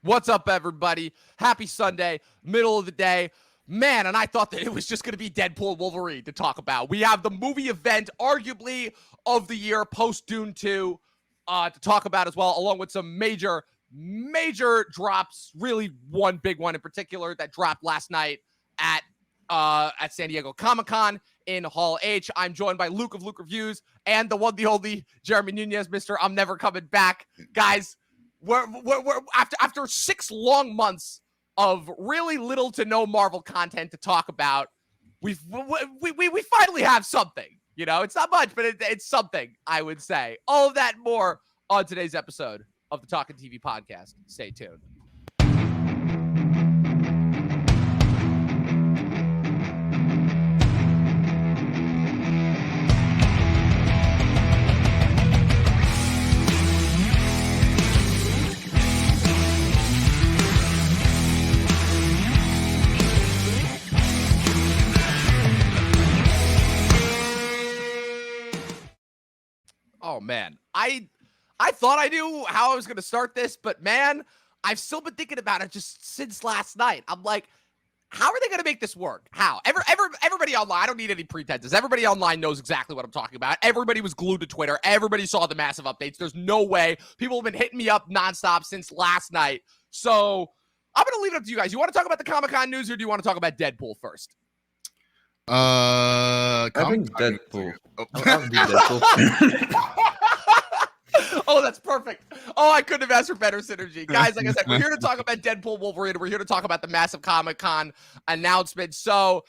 What's up, everybody? Happy Sunday, middle of the day. Man, and I thought that it was just going to be Deadpool Wolverine to talk about. We have the movie event, arguably, of the year, post-Dune 2, to talk about as well, along with some major drops. Really one big one in particular that dropped last night at San Diego Comic-Con in Hall H. I'm joined by Luke of Luke Reviews and the one, the only Jeremy Nunez, Mr. I'm Never Coming Back. Guys, we're after 6 long months of really little to no Marvel content to talk about, we finally have something. You know, it's not much, but it's something, I would say. All of that and more on today's episode of the Talking TV podcast. Stay tuned. Oh, man, I thought I knew how I was going to start this, but, man, I've still been thinking about it just since last night. I'm like, how are they going to make this work? How? Everybody online, I don't need any pretenses. Everybody online knows exactly what I'm talking about. Everybody was glued to Twitter. Everybody saw the massive updates. There's no way. People have been hitting me up nonstop since last night. So I'm going to leave it up to you guys. You want to talk about the Comic-Con news, or do you want to talk about Deadpool first? I think Deadpool. I'll do Deadpool. Oh, that's perfect. Oh, I couldn't have asked for better synergy. Guys, like I said, we're here to talk about Deadpool Wolverine. We're here to talk about the massive Comic-Con announcement. So,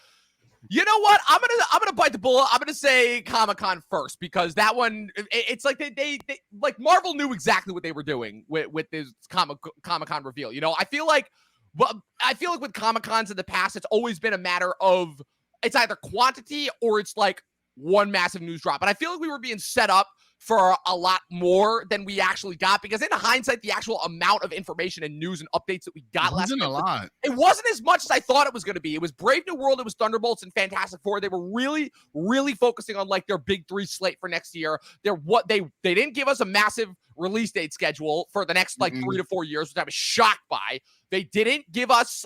you know what? I'm gonna bite the bullet. I'm gonna say Comic-Con first, because that one, it's like they like Marvel knew exactly what they were doing with this Comic-Con reveal. You know, I feel like with Comic-Cons in the past, it's always been a matter of it's either quantity or it's like one massive news drop. And I feel like we were being set up for a lot more than we actually got, because in hindsight, the actual amount of information and news and updates that we got last week, it wasn't as much as I thought it was going to be. It was Brave New World, it was Thunderbolts, and Fantastic Four. They were really focusing on like their big 3 slate for next year. They didn't give us a massive release date schedule for the next like 3 to 4 years, which I was shocked by. They didn't give us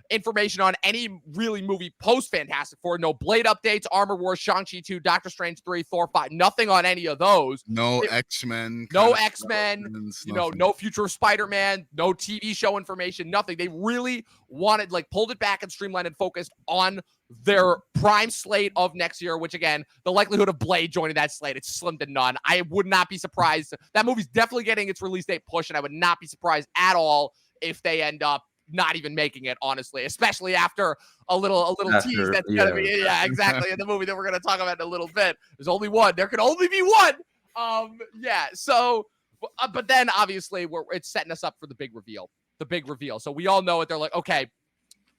information on any really movie post Fantastic Four. No Blade updates, Armor Wars, Shang-Chi 2, Doctor Strange 3, Thor 5. Nothing on any of those. No X-Men. No X-Men. You know, no future Spider-Man. No TV show information. Nothing. They really wanted, like, pulled it back and streamlined and focused on their prime slate of next year, which, again, the likelihood of Blade joining that slate, it's slim to none. I would not be surprised. That movie's definitely getting its release date pushed, and I would not be surprised at all if they end up not even making it, honestly, especially after a little tease that's gonna be exactly in the movie that we're gonna talk about in a little bit. There's only one. There can only be one. So, but then obviously it's setting us up for the big reveal. So we all know it. They're like, okay,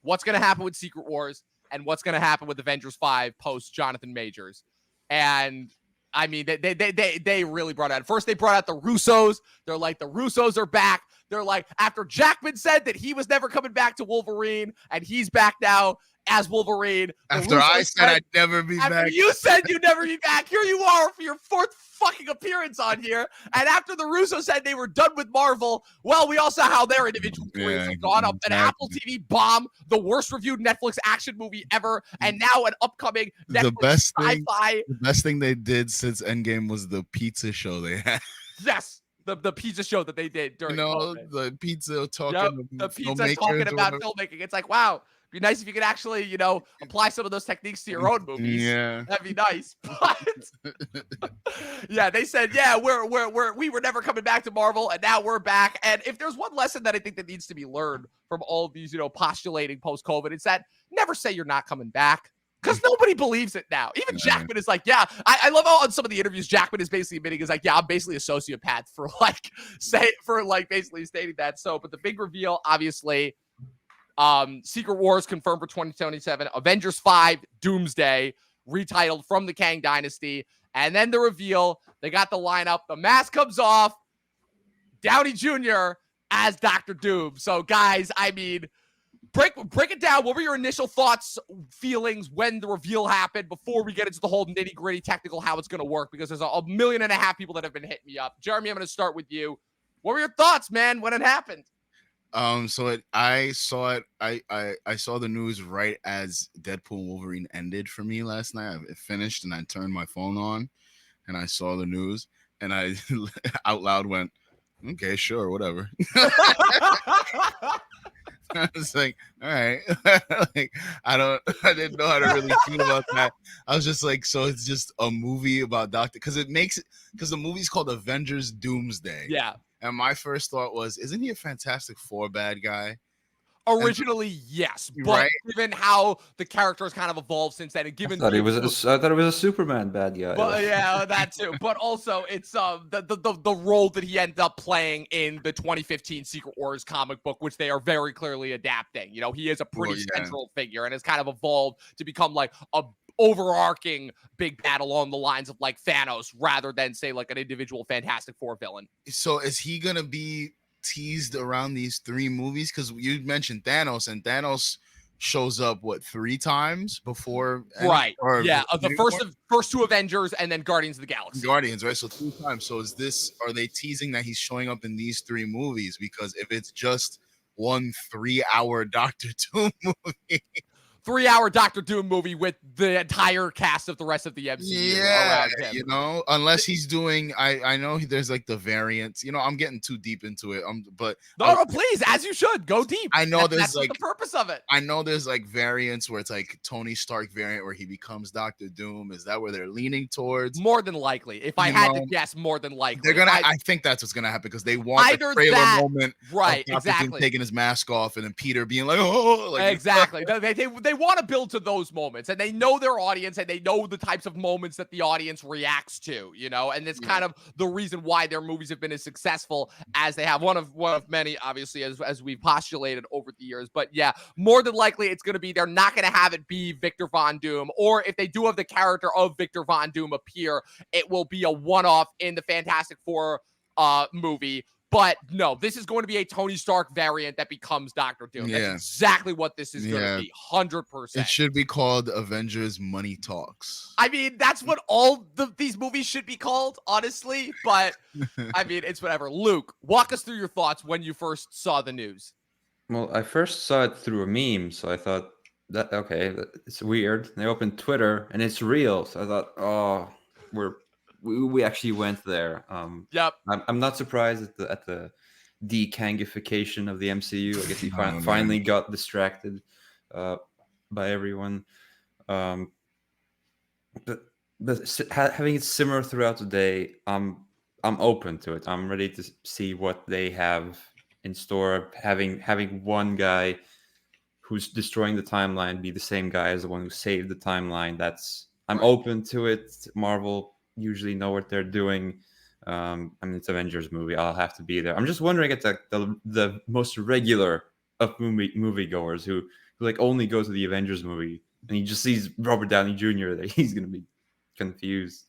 what's gonna happen with Secret Wars and what's gonna happen with Avengers 5 post Jonathan Majors? And I mean, they really brought out. First, they brought out the Russos. They're like, the Russos are back. They're like, after Jackman said that he was never coming back to Wolverine, and he's back now as Wolverine. After I said I'd never be back. After you said you'd never be back, here you are for your 4th fucking appearance on here. And after the Russos said they were done with Marvel, well, we all saw how their individual careers have gone up. An Apple TV bomb, the worst reviewed Netflix action movie ever, and now an upcoming Netflix sci-fi. The best thing they did since Endgame was the pizza show they had. Yes. The pizza show that they did during COVID. The pizza talking the pizza talking about filmmaking. It's like, wow, it'd be nice if you could actually, you know, apply some of those techniques to your own movies. Yeah, that'd be nice. But yeah, they said, yeah, we were never coming back to Marvel, and now we're back. And if there's one lesson that I think that needs to be learned from all of these, you know, postulating post-COVID, it's that never say you're not coming back. Because nobody believes it now. Even Jackman is like, yeah. I love how on some of the interviews Jackman is basically admitting is like, yeah, I'm basically a sociopath for basically stating that. So, but the big reveal, obviously, Secret Wars confirmed for 2027, Avengers 5, Doomsday, retitled from the Kang Dynasty, and then the reveal. They got the lineup. The mask comes off. Downey Jr. as Dr. Doom. So, guys, I mean, break it down. What were your initial thoughts, feelings when the reveal happened before we get into the whole nitty-gritty technical how it's going to work? Because there's a million and a half people that have been hitting me up. Jeremy, I'm going to start with you. What were your thoughts, man, when it happened? I saw it. I saw the news right as Deadpool Wolverine ended for me last night. It finished, and I turned my phone on, and I saw the news, and I out loud went, "Okay, sure, whatever." I was like, "All right," like I didn't know how to really feel about that. I was just like, "So it's just a movie about Doctor?" Because the movie's called Avengers Doomsday, Yeah. and my first thought was, "Isn't he a Fantastic Four bad guy?" And Originally, yes, but right, given how the character has kind of evolved since then, and I given thought he was I thought he was a Superman bad guy. but yeah, that too. But also, it's the role that he ended up playing in the 2015 Secret Wars comic book, which they are very clearly adapting. You know, he is a well, pretty yeah. central figure and has kind of evolved to become like a overarching big bad along the lines of like Thanos, rather than say like an individual Fantastic Four villain. So is he gonna be teased around these 3 movies? Because you mentioned Thanos, and Thanos shows up what 3 times before Right? or Yeah, the Infinity War? first 2 Avengers and then Guardians of the Galaxy. Guardians, right? So 3 times. So are they teasing that he's showing up in these 3 movies? Because if it's just one 3-hour Doctor Doom movie, 3-hour Doctor Doom movie with the entire cast of the rest of the MCU yeah, around him. unless he's doing, I know there's like the variants. I'm getting too deep into it. But No, please, as you should, go deep. I know That's there's the purpose of it. I know there's like variants where it's like Tony Stark variant where he becomes Doctor Doom. Is that where they're leaning towards? More than likely. If I had to guess, more than likely. They're gonna. I think that's what's gonna happen because they want either the trailer that, moment, right? of Dr. Doom Exactly. taking his mask off, and then Peter being like, "Oh," like Exactly. They want to build to those moments, and they know their audience, and they know the types of moments that the audience reacts to. And it's kind of the reason why their movies have been as successful as they have. One of many, obviously, as we've postulated over the years. But yeah, more than likely, it's going to be they're not going to have it be Victor Von Doom, or if they do have the character of Victor Von Doom appear, it will be a one-off in the Fantastic Four movie. But no, this is going to be a Tony Stark variant that becomes Doctor Doom. Yeah. That's exactly what this is going to be. 100%. It should be called Avengers Money Talks. I mean, that's what all these movies should be called, honestly. But I mean, it's whatever. Luke, walk us through your thoughts when you first saw the news. Well, I first saw it through a meme, so I thought that okay, it's weird. And I opened Twitter and it's real, so I thought, oh, we actually went there. Yep. I'm not surprised at the dekangification of the MCU. I guess he Oh, finally got distracted by everyone. But having it simmer throughout the day, I'm open to it. I'm ready to see what they have in store. Having one guy who's destroying the timeline be the same guy as the one who saved the timeline. I'm open to it. Marvel usually know what they're doing. I mean, it's Avengers movie. I'll have to be there. I'm just wondering if the most regular of moviegoers who like only go to the Avengers movie and he just sees Robert Downey Jr. there, he's gonna be confused.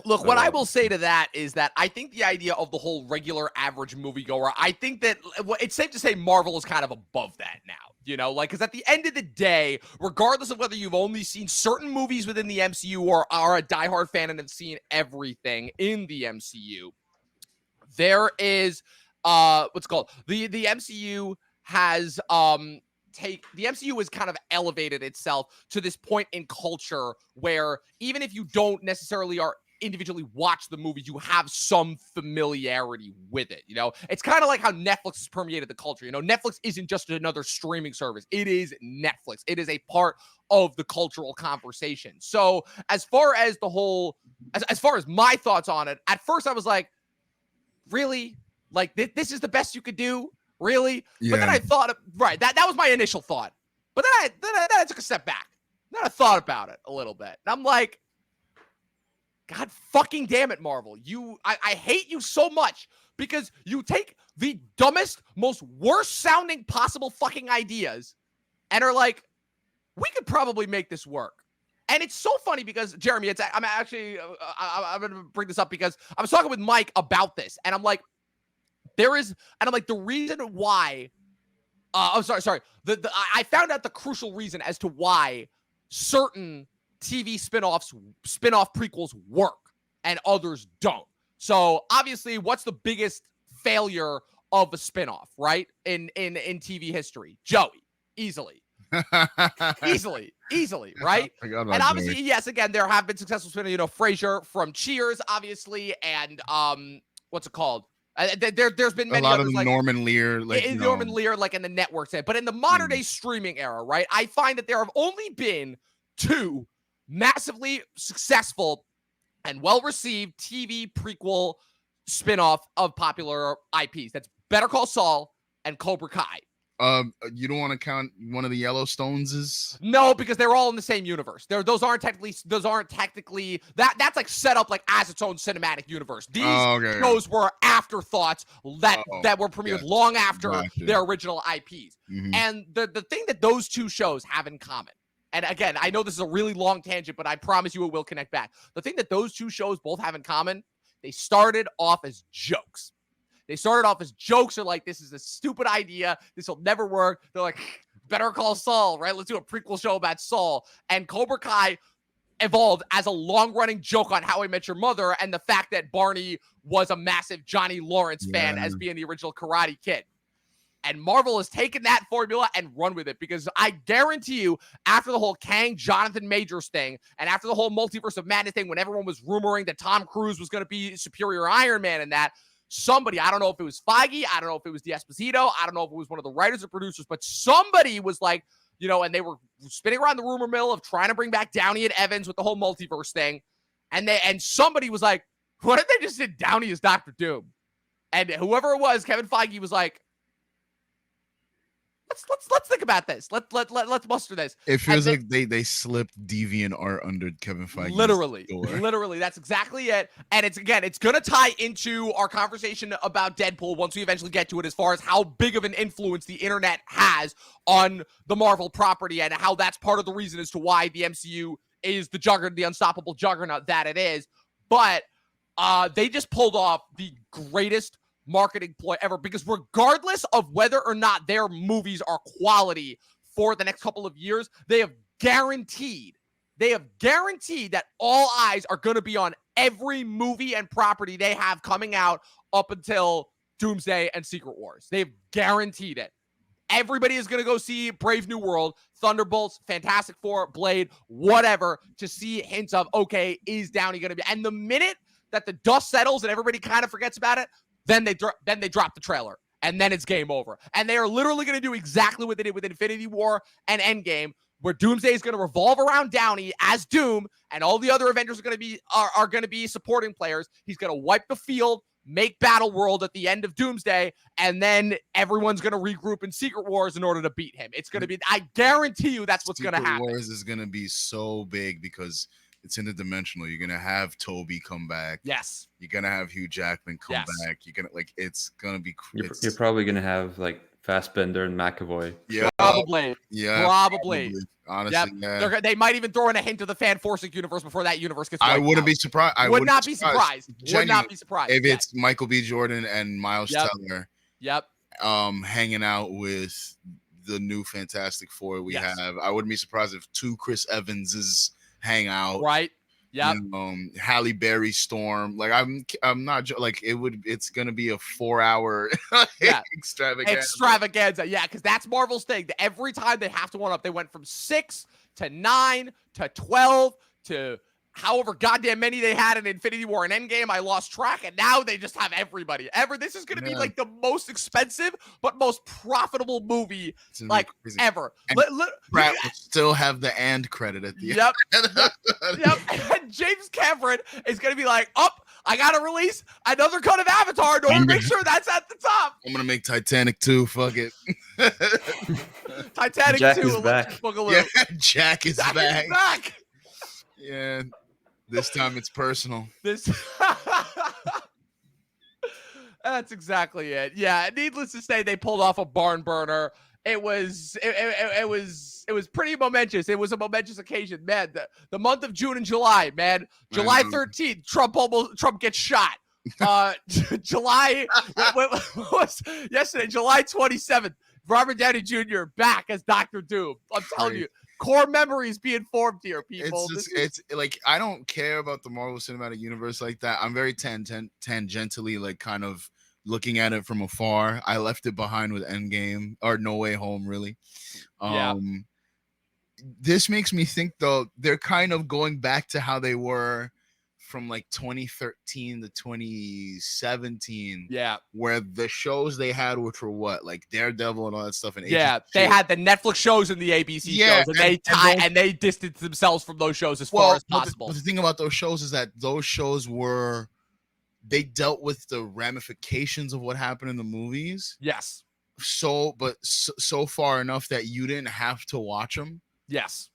Look, what I will say to that is that I think the idea of the whole regular average moviegoer, I think that it's safe to say Marvel is kind of above that now. Because at the end of the day, regardless of whether you've only seen certain movies within the MCU or are a diehard fan and have seen everything in the MCU, there is what's called the MCU has the MCU has kind of elevated itself to this point in culture where even if you don't necessarily are individually watch the movies, you have some familiarity with it. It's kind of like how Netflix has permeated the culture. Netflix isn't just another streaming service. It is Netflix. It is a part of the cultural conversation. So as far as the whole, as far as my thoughts on it, at first I was like, really? Like this is the best you could do? Really? Yeah. But then I thought, right, that was my initial thought. But then I took a step back. Then I thought about it a little bit. And I'm like, God fucking damn it, Marvel. I hate you so much because you take the dumbest, most worst sounding possible fucking ideas and are like, we could probably make this work. And it's so funny because, Jeremy, I'm actually, I'm going to bring this up because I was talking with Mike about this and I'm like, the reason why, I'm sorry. I found out the crucial reason as to why certain TV spin-off prequels work and others don't. So obviously, what's the biggest failure of a spinoff, right? In TV history. Joey, easily. Easily, right? And obviously, yes, again, there have been successful spin-offs, you know, Frasier from Cheers, obviously, and what's it called? There's been many a lot others, of like Norman Lear, like Norman Lear, like in the network set. But in the modern day streaming era, right? I find that there have only been 2 massively successful and well-received TV prequel spin-off of popular IPs. That's Better Call Saul and Cobra Kai. You don't want to count one of the Yellowstones? No, because they're all in the same universe. Those aren't technically that's like set up like as its own cinematic universe. These shows were afterthoughts that were premiered long after their original IPs. And the thing that those 2 shows have in common, and again, I know this is a really long tangent, but I promise you it will connect back. The thing that those 2 shows both have in common, they started off as jokes. They're like, this is a stupid idea. This will never work. They're like, Better Call Saul, right? Let's do a prequel show about Saul. And Cobra Kai evolved as a long-running joke on How I Met Your Mother and the fact that Barney was a massive Johnny Lawrence fan as being the original Karate Kid. And Marvel has taken that formula and run with it, because I guarantee you, after the whole Kang Jonathan Majors thing and after the whole Multiverse of Madness thing, when everyone was rumoring that Tom Cruise was going to be Superior Iron Man and that, somebody, I don't know if it was Feige, I don't know if it was D'Esposito, I don't know if it was one of the writers or producers, but somebody was like, you know, and they were spinning around the rumor mill of trying to bring back Downey and Evans with the whole multiverse thing. And somebody was like, what if they just did Downey as Dr. Doom? And whoever it was, Kevin Feige was like, let's think about this. Let's muster this. It feels like they slipped deviant art under Kevin Feige. Literally, that's exactly it. And it's gonna tie into our conversation about Deadpool once we eventually get to it, as far as how big of an influence the internet has on the Marvel property and how that's part of the reason as to why the MCU is the juggernaut, the unstoppable juggernaut that it is. But they just pulled off the greatest marketing ploy ever, because regardless of whether or not their movies are quality for the next couple of years, they have guaranteed that all eyes are going to be on every movie and property they have coming out up until Doomsday and Secret Wars. They've guaranteed it. Everybody is going to go see Brave New World, Thunderbolts, Fantastic Four, Blade, whatever, to see hints of, okay, is Downey going to be? And the minute that the dust settles and everybody kind of forgets about it, then they drop the trailer, and then it's game over. And they are literally going to do exactly what they did with Infinity War and Endgame, where Doomsday is going to revolve around Downey as Doom, and all the other Avengers are going to be supporting players. He's going to wipe the field, make Battle World at the end of Doomsday, and then everyone's going to regroup in Secret Wars in order to beat him. It's going to be, I guarantee you, that's what's going to happen. Secret Wars is going to be so big because it's interdimensional. You're gonna have Toby come back. Yes. You're gonna have Hugh Jackman come back. You're gonna it's gonna be. You're probably gonna have like Fassbender and McAvoy. Yeah, probably. Yeah, probably. Honestly, yeah. They might even throw in a hint of the Fan Forsing universe before that universe gets. I wouldn't be surprised. I would not be surprised. Would not be surprised if it's Michael B. Jordan and Miles Teller. Yep. Hanging out with the new Fantastic Four we have. I wouldn't be surprised if 2 Chris Evanses hang out, right? Yeah, Halle Berry Storm. Like I'm not like it's gonna be a 4-hour extravaganza. Yeah, because that's Marvel's thing. Every time they have to one up, they went from 6 to 9 to 12 to however goddamn many they had in Infinity War and Endgame. I lost track, and now they just have everybody. This is gonna be like the most expensive but most profitable movie ever. Pratt will still have the "and" credit at the end. Yep. And James Cameron is gonna be like, I gotta release another cut of Avatar in order to make sure that's at the top. I'm gonna make Titanic 2. Fuck it. Titanic Jack 2 is back. Yeah, Jack is back. Yeah. This time it's personal. That's exactly it. Yeah. Needless to say, they pulled off a barn burner. It was pretty momentous. It was a momentous occasion, man. The month of June and July, man. July 13th, Trump gets shot. July what was yesterday? July 27th. Robert Downey Jr. back as Dr. Doom. I'm telling you. Core memories being formed here, people. It's like I don't care about the Marvel Cinematic Universe like that. I'm very tangentially like kind of looking at it from afar. I left it behind with Endgame or No Way Home, really. Yeah. This makes me think though they're kind of going back to how they were from like 2013 to 2017. Yeah. Where the shows they had, which were what, like Daredevil and all that stuff, and Yeah, they had the Netflix shows and the ABC shows, and they distanced themselves from those shows as far as possible. But the thing about those shows is that those shows they dealt with the ramifications of what happened in the movies. Yes. So far enough that you didn't have to watch them. Yes.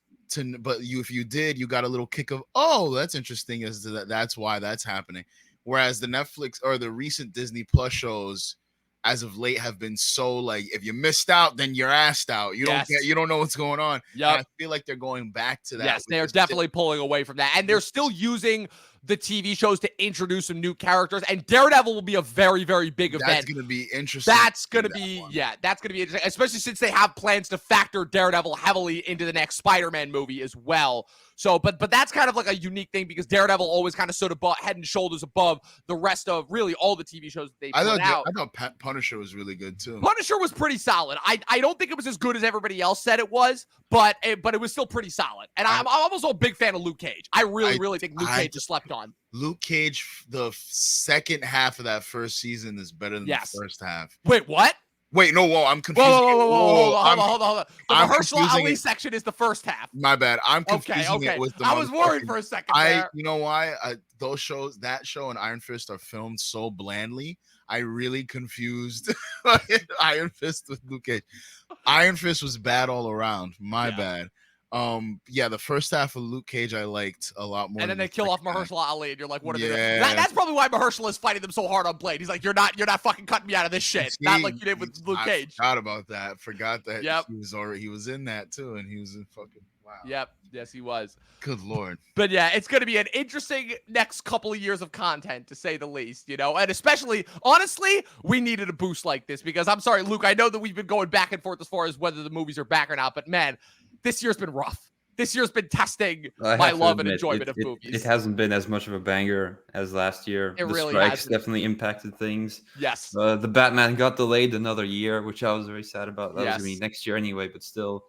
But if you did, you got a little kick of, oh, that's interesting, as to that's why that's happening. Whereas the Netflix or the recent Disney Plus shows as of late have been so like, if you missed out, then you're assed out. You don't know what's going on. Yeah, I feel like they're going back to that. Yes, they're definitely pulling away from that. And they're still using the TV shows to introduce some new characters. And Daredevil will be a very, very big event. That's going to be interesting. That's going to be interesting, especially since they have plans to factor Daredevil heavily into the next Spider-Man movie as well. So, but that's kind of like a unique thing because Daredevil always kind of stood head and shoulders above the rest of really all the TV shows that they put out. I thought Punisher was really good too. Punisher was pretty solid. I don't think it was as good as everybody else said it was, but it was still pretty solid. And I'm also a big fan of Luke Cage. I really think Luke Cage is slept on. Luke Cage, the second half of that first season is better than the first half. Wait, what? Wait, no, whoa, I'm confused. Whoa, hold on. The Mahershala Ali section is the first half. My bad. I'm confusing it with the I was worried for a second there. You know why? Those shows, that show and Iron Fist are filmed so blandly. I really confused Iron Fist with Luke Cage. Iron Fist was bad all around. My bad. The first half of Luke Cage I liked a lot more. And then they kill off Mahershala Ali, and you're like, what are they doing? That's probably why Mahershala is fighting them so hard on Blade. He's like, you're not fucking cutting me out of this shit. Not like you did with Luke Cage. I forgot about that. Forgot that he was in that too, and he was in fucking wow. Yep. Yes, he was. Good Lord. But yeah, it's going to be an interesting next couple of years of content, to say the least, and especially, honestly, we needed a boost like this because I'm sorry, Luke, I know that we've been going back and forth as far as whether the movies are back or not, but man, this year's been rough. This year's been testing my love and enjoyment of movies. It hasn't been as much of a banger as last year. The really strikes definitely impacted things. Yes. The Batman got delayed another year, which I was very sad about. That was going to be next year anyway, but still.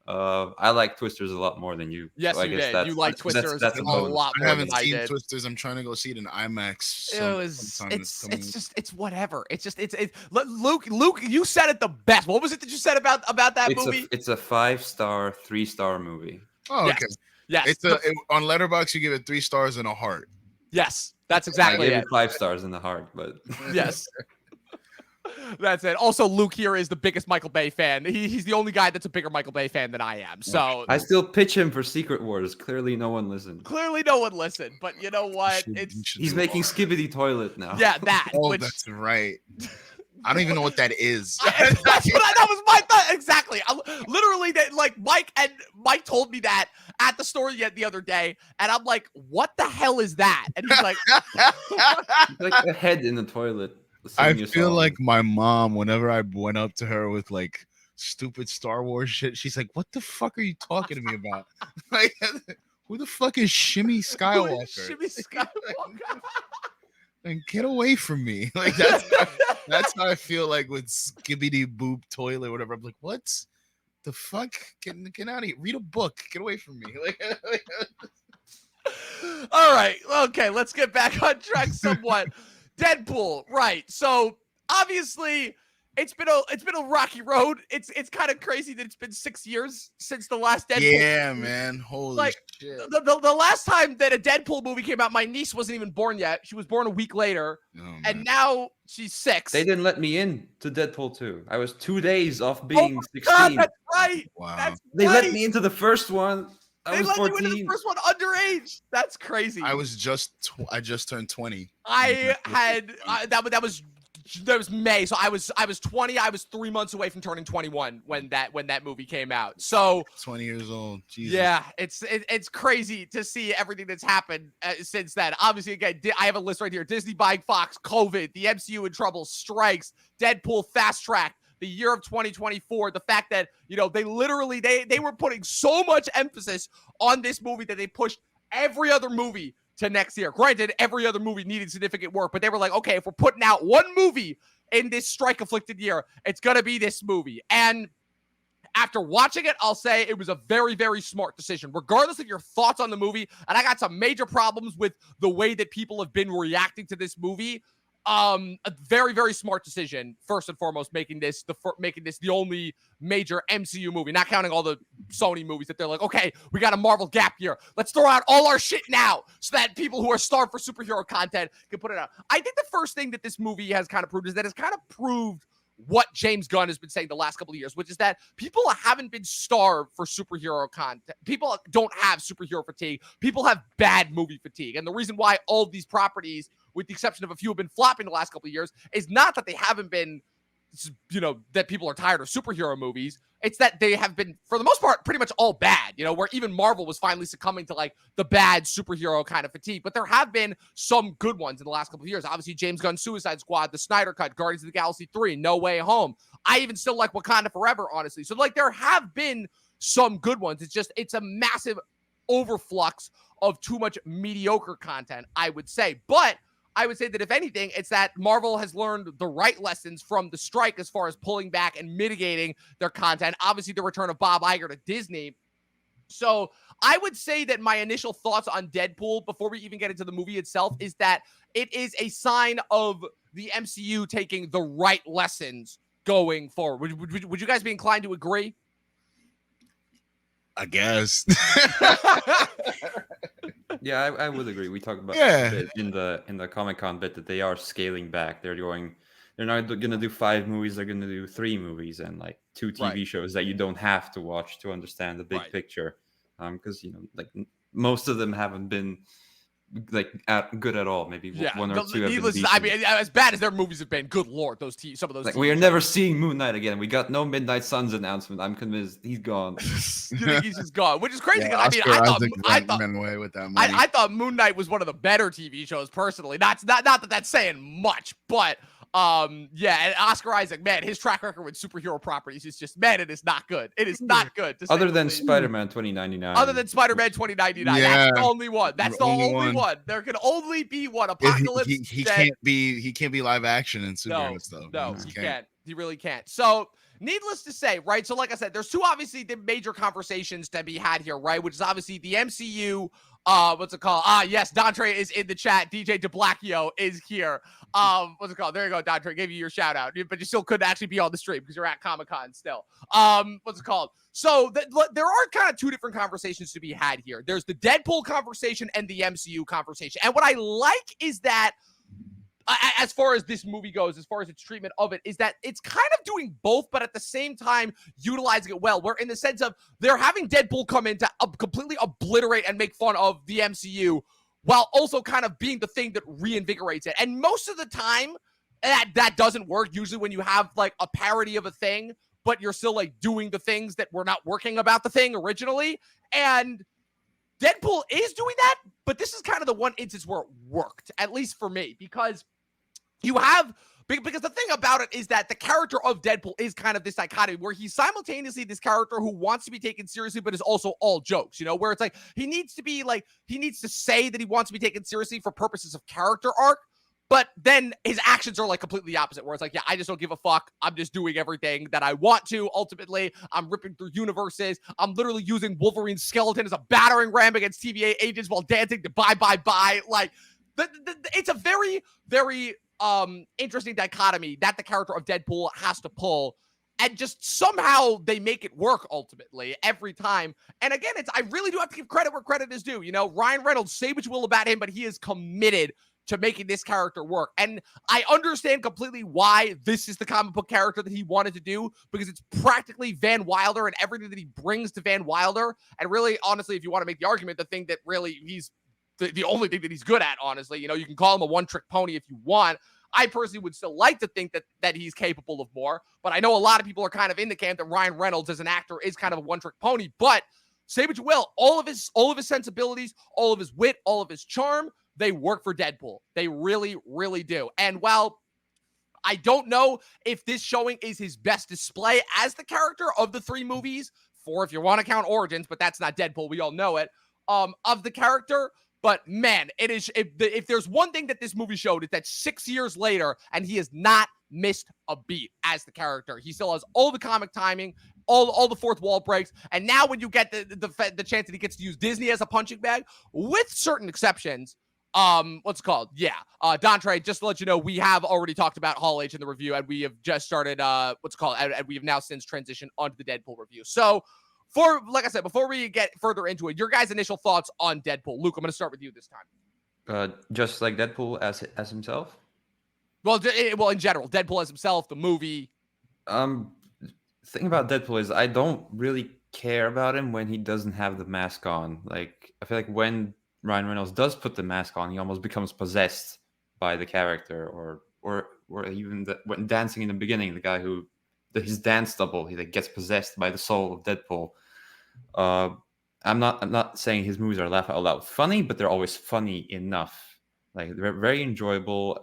I like Twisters a lot more than you. Yes, you did. You like Twisters a lot more than I did. I haven't seen Twisters. I'm trying to go see it in IMAX. It's whatever. Luke, you said it the best. What was it that you said about that movie? It's a 5-star, 3-star movie. Oh, okay. Yes. On Letterboxd, you give it 3 stars and a heart. Yes, that's exactly it. I gave it 5 stars in the heart, but yes. That's it. Also, Luke here is the biggest Michael Bay fan. He's the only guy that's a bigger Michael Bay fan than I am. So I still pitch him for Secret Wars. Clearly, no one listened. But you know what? He's making Skibidi Toilet now. Yeah, that. That's right. I don't even know what that is. That was my thought. Exactly. Literally, Mike told me that at the store the other day, and I'm like, "What the hell is that?" And he's like, "Like a head in the toilet." I feel like my mom, whenever I went up to her with like stupid Star Wars shit, she's like, "What the fuck are you talking to me about? Like, who the fuck is Shimmy Skywalker? And get away from me!" Like that's how I feel like with Skibbity Boop Toilet, whatever. I'm like, what the fuck? Get out of here! Read a book. Get away from me! All right, okay, let's get back on track somewhat. Deadpool, right? So obviously, it's been a rocky road. It's kind of crazy that it's been 6 years since the last Deadpool. Yeah, man. Holy shit. The last time that a Deadpool movie came out, my niece wasn't even born yet. She was born a week later, and now she's 6. They didn't let me in to Deadpool 2. I was 2 days off being 16. God, that's right. Wow. They let me into the first one. I was 14. You into the first one underage. That's crazy. I just turned 20. That was May. So I was 20. I was 3 months away from turning 21 when that movie came out. So 20 years old. Jesus. Yeah, it's crazy to see everything that's happened since then. Obviously, again, I have a list right here: Disney buying Fox, COVID, the MCU in trouble, strikes, Deadpool fast track, the year of 2024, the fact that they literally they were putting so much emphasis on this movie that they pushed every other movie to next year. Granted, every other movie needed significant work, but they were like, okay, if we're putting out one movie in this strike-afflicted year, it's going to be this movie. And after watching it, I'll say it was a very, very smart decision, regardless of your thoughts on the movie. And I got some major problems with the way that people have been reacting to this movie. A very, very smart decision. First and foremost, making this the only major MCU movie, not counting all the Sony movies that they're like, okay, we got a Marvel gap year. Let's throw out all our shit now so that people who are starved for superhero content can put it out. I think the first thing that this movie has kind of proved is that it's kind of proved what James Gunn has been saying the last couple of years, which is that people haven't been starved for superhero content. People don't have superhero fatigue. People have bad movie fatigue. And the reason why all of these properties, with the exception of a few, have been flopping the last couple of years is not that they haven't been, that people are tired of superhero movies. It's that they have been, for the most part, pretty much all bad, where even Marvel was finally succumbing to like the bad superhero kind of fatigue. But there have been some good ones in the last couple of years. Obviously, James Gunn's Suicide Squad, the Snyder Cut, Guardians of the Galaxy 3, No Way Home. I even still like Wakanda Forever, honestly. So like there have been some good ones. It's a massive overflux of too much mediocre content, I would say. But I would say that if anything, it's that Marvel has learned the right lessons from the strike as far as pulling back and mitigating their content. Obviously, the return of Bob Iger to Disney. So I would say that my initial thoughts on Deadpool, before we even get into the movie itself, is that it is a sign of the MCU taking the right lessons going forward. Would you guys be inclined to agree? I guess. Yeah, I would agree. We talked about it in the Comic-Con bit that they are scaling back. They're not going to do 5 movies. They're going to do 3 movies and like 2 TV shows that you don't have to watch to understand the big picture. Because like most of them haven't been like good at all. Maybe one or two. I mean, as bad as their movies have been, good lord, some of those. Like, we are never seeing Moon Knight again. We got no Midnight Suns announcement. I'm convinced he's gone. You think he's just gone, which is crazy because I thought Moon Knight was one of the better TV shows personally. Not that that's saying much, but yeah, and Oscar Isaac, man, his track record with superhero properties is just, man, it is not good. It is not good. Other than Spider-Man 2099. Other than Spider-Man 2099, that's the only one. That's the only one. There can only be one. Apocalypse. He can't be live action in superhero stuff. No, he can't. He really can't. So, needless to say, right? So, like I said, there's two obviously the major conversations to be had here, right? Which is obviously the MCU. What's it called? Yes, Dantre is in the chat. DJ DeBlackio is here. What's it called? There you go, Dantre. Gave you your shout out, but you still couldn't actually be on the stream because you're at Comic-Con still. What's it called? So there are kind of two different conversations to be had here. There's the Deadpool conversation and the MCU conversation. And what I like is that, as far as this movie goes, as far as its treatment of it, is that it's kind of doing both, but at the same time utilizing it well. Where in the sense of they're having Deadpool come in to completely obliterate and make fun of the MCU, while also kind of being the thing that reinvigorates it. And most of the time, that doesn't work. Usually when you have like a parody of a thing, but you're still like doing the things that were not working about the thing originally. And Deadpool is doing that, but this is kind of the one instance where it worked, at least for me, because the thing about it is that the character of Deadpool is kind of this dichotomy where he's simultaneously this character who wants to be taken seriously, but is also all jokes, where it's like, he needs to say that he wants to be taken seriously for purposes of character arc, but then his actions are like completely the opposite, where it's like, yeah, I just don't give a fuck. I'm just doing everything that I want to. Ultimately, I'm ripping through universes. I'm literally using Wolverine's skeleton as a battering ram against TVA agents while dancing to bye, bye, bye. Like, it's a very, very interesting dichotomy that the character of Deadpool has to pull, and just somehow they make it work ultimately every time. And again, I really do have to give credit where credit is due. Ryan Reynolds, say what you will about him, but he is committed to making this character work. And I understand completely why this is the comic book character that he wanted to do, because it's practically Van Wilder and everything that he brings to Van Wilder. And really, honestly, if you want to make the argument, the thing that really he's the only thing that he's good at, honestly, you can call him a one-trick pony if you want. I personally would still like to think that he's capable of more, but I know a lot of people are kind of in the camp that Ryan Reynolds as an actor is kind of a one-trick pony. But say what you will, all of his sensibilities, all of his wit, all of his charm, they work for Deadpool. They really, really do. And while I don't know if this showing is his best display as the character of the 3 movies, 4 if you want to count Origins, but that's not Deadpool, we all know it, of the character. But man, it is if there's one thing that this movie showed, it's that 6 years later, and he has not missed a beat as the character. He still has all the comic timing, all the fourth wall breaks, and now when you get the chance that he gets to use Disney as a punching bag, with certain exceptions. What's it called? Yeah. Dontre, just to let you know, we have already talked about Hall H in the review, and we have just started and we have now since transitioned onto the Deadpool review. So like I said, before we get further into it, your guys' initial thoughts on Deadpool. Luke, I'm going to start with you this time. Just like Deadpool as himself. Well, in general, Deadpool as himself, the movie. Thing about Deadpool is I don't really care about him when he doesn't have the mask on. Like, I feel like when Ryan Reynolds does put the mask on, he almost becomes possessed by the character, or even when dancing in the beginning, the guy his dance double, he gets possessed by the soul of Deadpool. I'm not saying his movies are laugh out loud funny, but they're always funny enough. Like, they're very enjoyable.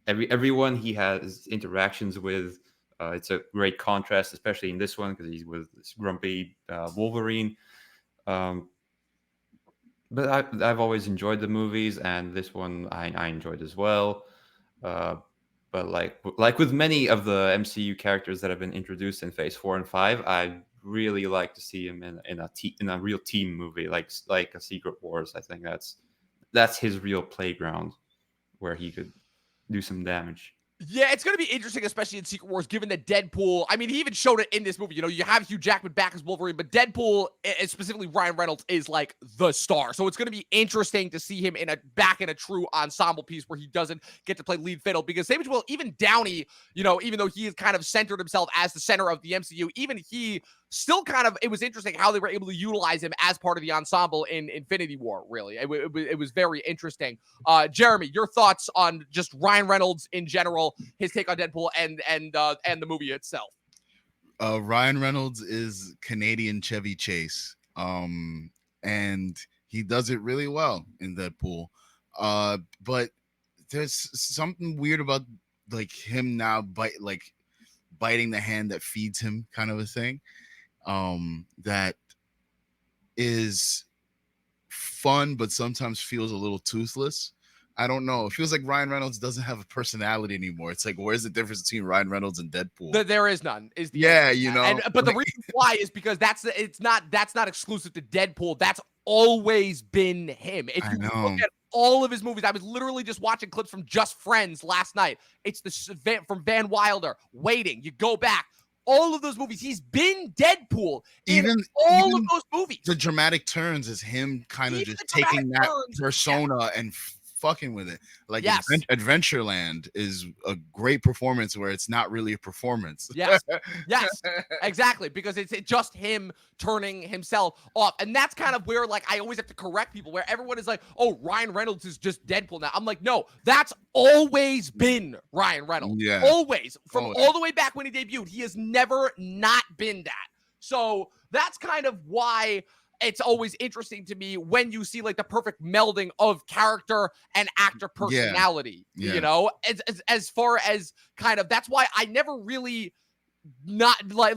Everyone he has interactions with, it's a great contrast, especially in this one because he's with this grumpy Wolverine. But I've always enjoyed the movies, and this one I enjoyed as well. But like with many of the MCU characters that have been introduced in Phase 4 and 5, I really like to see him in a real team movie, like a Secret Wars. I think that's his real playground where he could do some damage. Yeah, it's going to be interesting, especially in Secret Wars, given that Deadpool, I mean, he even showed it in this movie. You know, you have Hugh Jackman back as Wolverine, but Deadpool, and specifically Ryan Reynolds, is like the star. So it's going to be interesting to see him back in a true ensemble piece where he doesn't get to play lead fiddle. Because same as well, even Downey, you know, even though he has kind of centered himself as the center of the MCU, even he still it was interesting how they were able to utilize him as part of the ensemble in Infinity War, really. It was very interesting. Jeremy, your thoughts on just Ryan Reynolds in general, his take on Deadpool and the movie itself. Ryan Reynolds is Canadian Chevy Chase. And he does it really well in Deadpool. But there's something weird about like him now biting the hand that feeds him kind of a thing. That is fun, but sometimes feels a little toothless. I don't know. It feels like Ryan Reynolds doesn't have a personality anymore. It's like, where's the difference between Ryan Reynolds and Deadpool? There is none. You know. But the reason why is because that's not exclusive to Deadpool. That's always been him. If you look at all of his movies, I was literally just watching clips from Just Friends last night. It's from Van Wilder, Waiting. You go back. All of those movies, he's been Deadpool in all of those movies. The dramatic turns is him kind of just taking that persona and fucking with it. Like, yes. Adventureland is a great performance where it's not really a performance. Yes, exactly, because it's just him turning himself off. And that's kind of where, like, I always have to correct people, where everyone is like, oh, Ryan Reynolds is just Deadpool now. I'm like, no, that's always been Ryan Reynolds. Yeah. Always. From all the way back when he debuted, he has never not been that. So that's kind of why it's always interesting to me when you see like the perfect melding of character and actor personality, you know, as far as kind of, that's why I never really I'm not going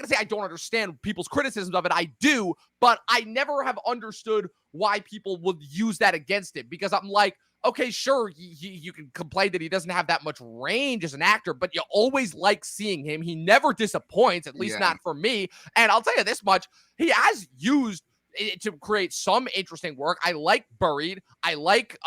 to say I don't understand people's criticisms of it. I do, but I never have understood why people would use that against him, because I'm like, okay, sure, you can complain that he doesn't have that much range as an actor, but you always like seeing him. He never disappoints, at least not for me. And I'll tell you this much, he has used it to create some interesting work. I like Buried. I like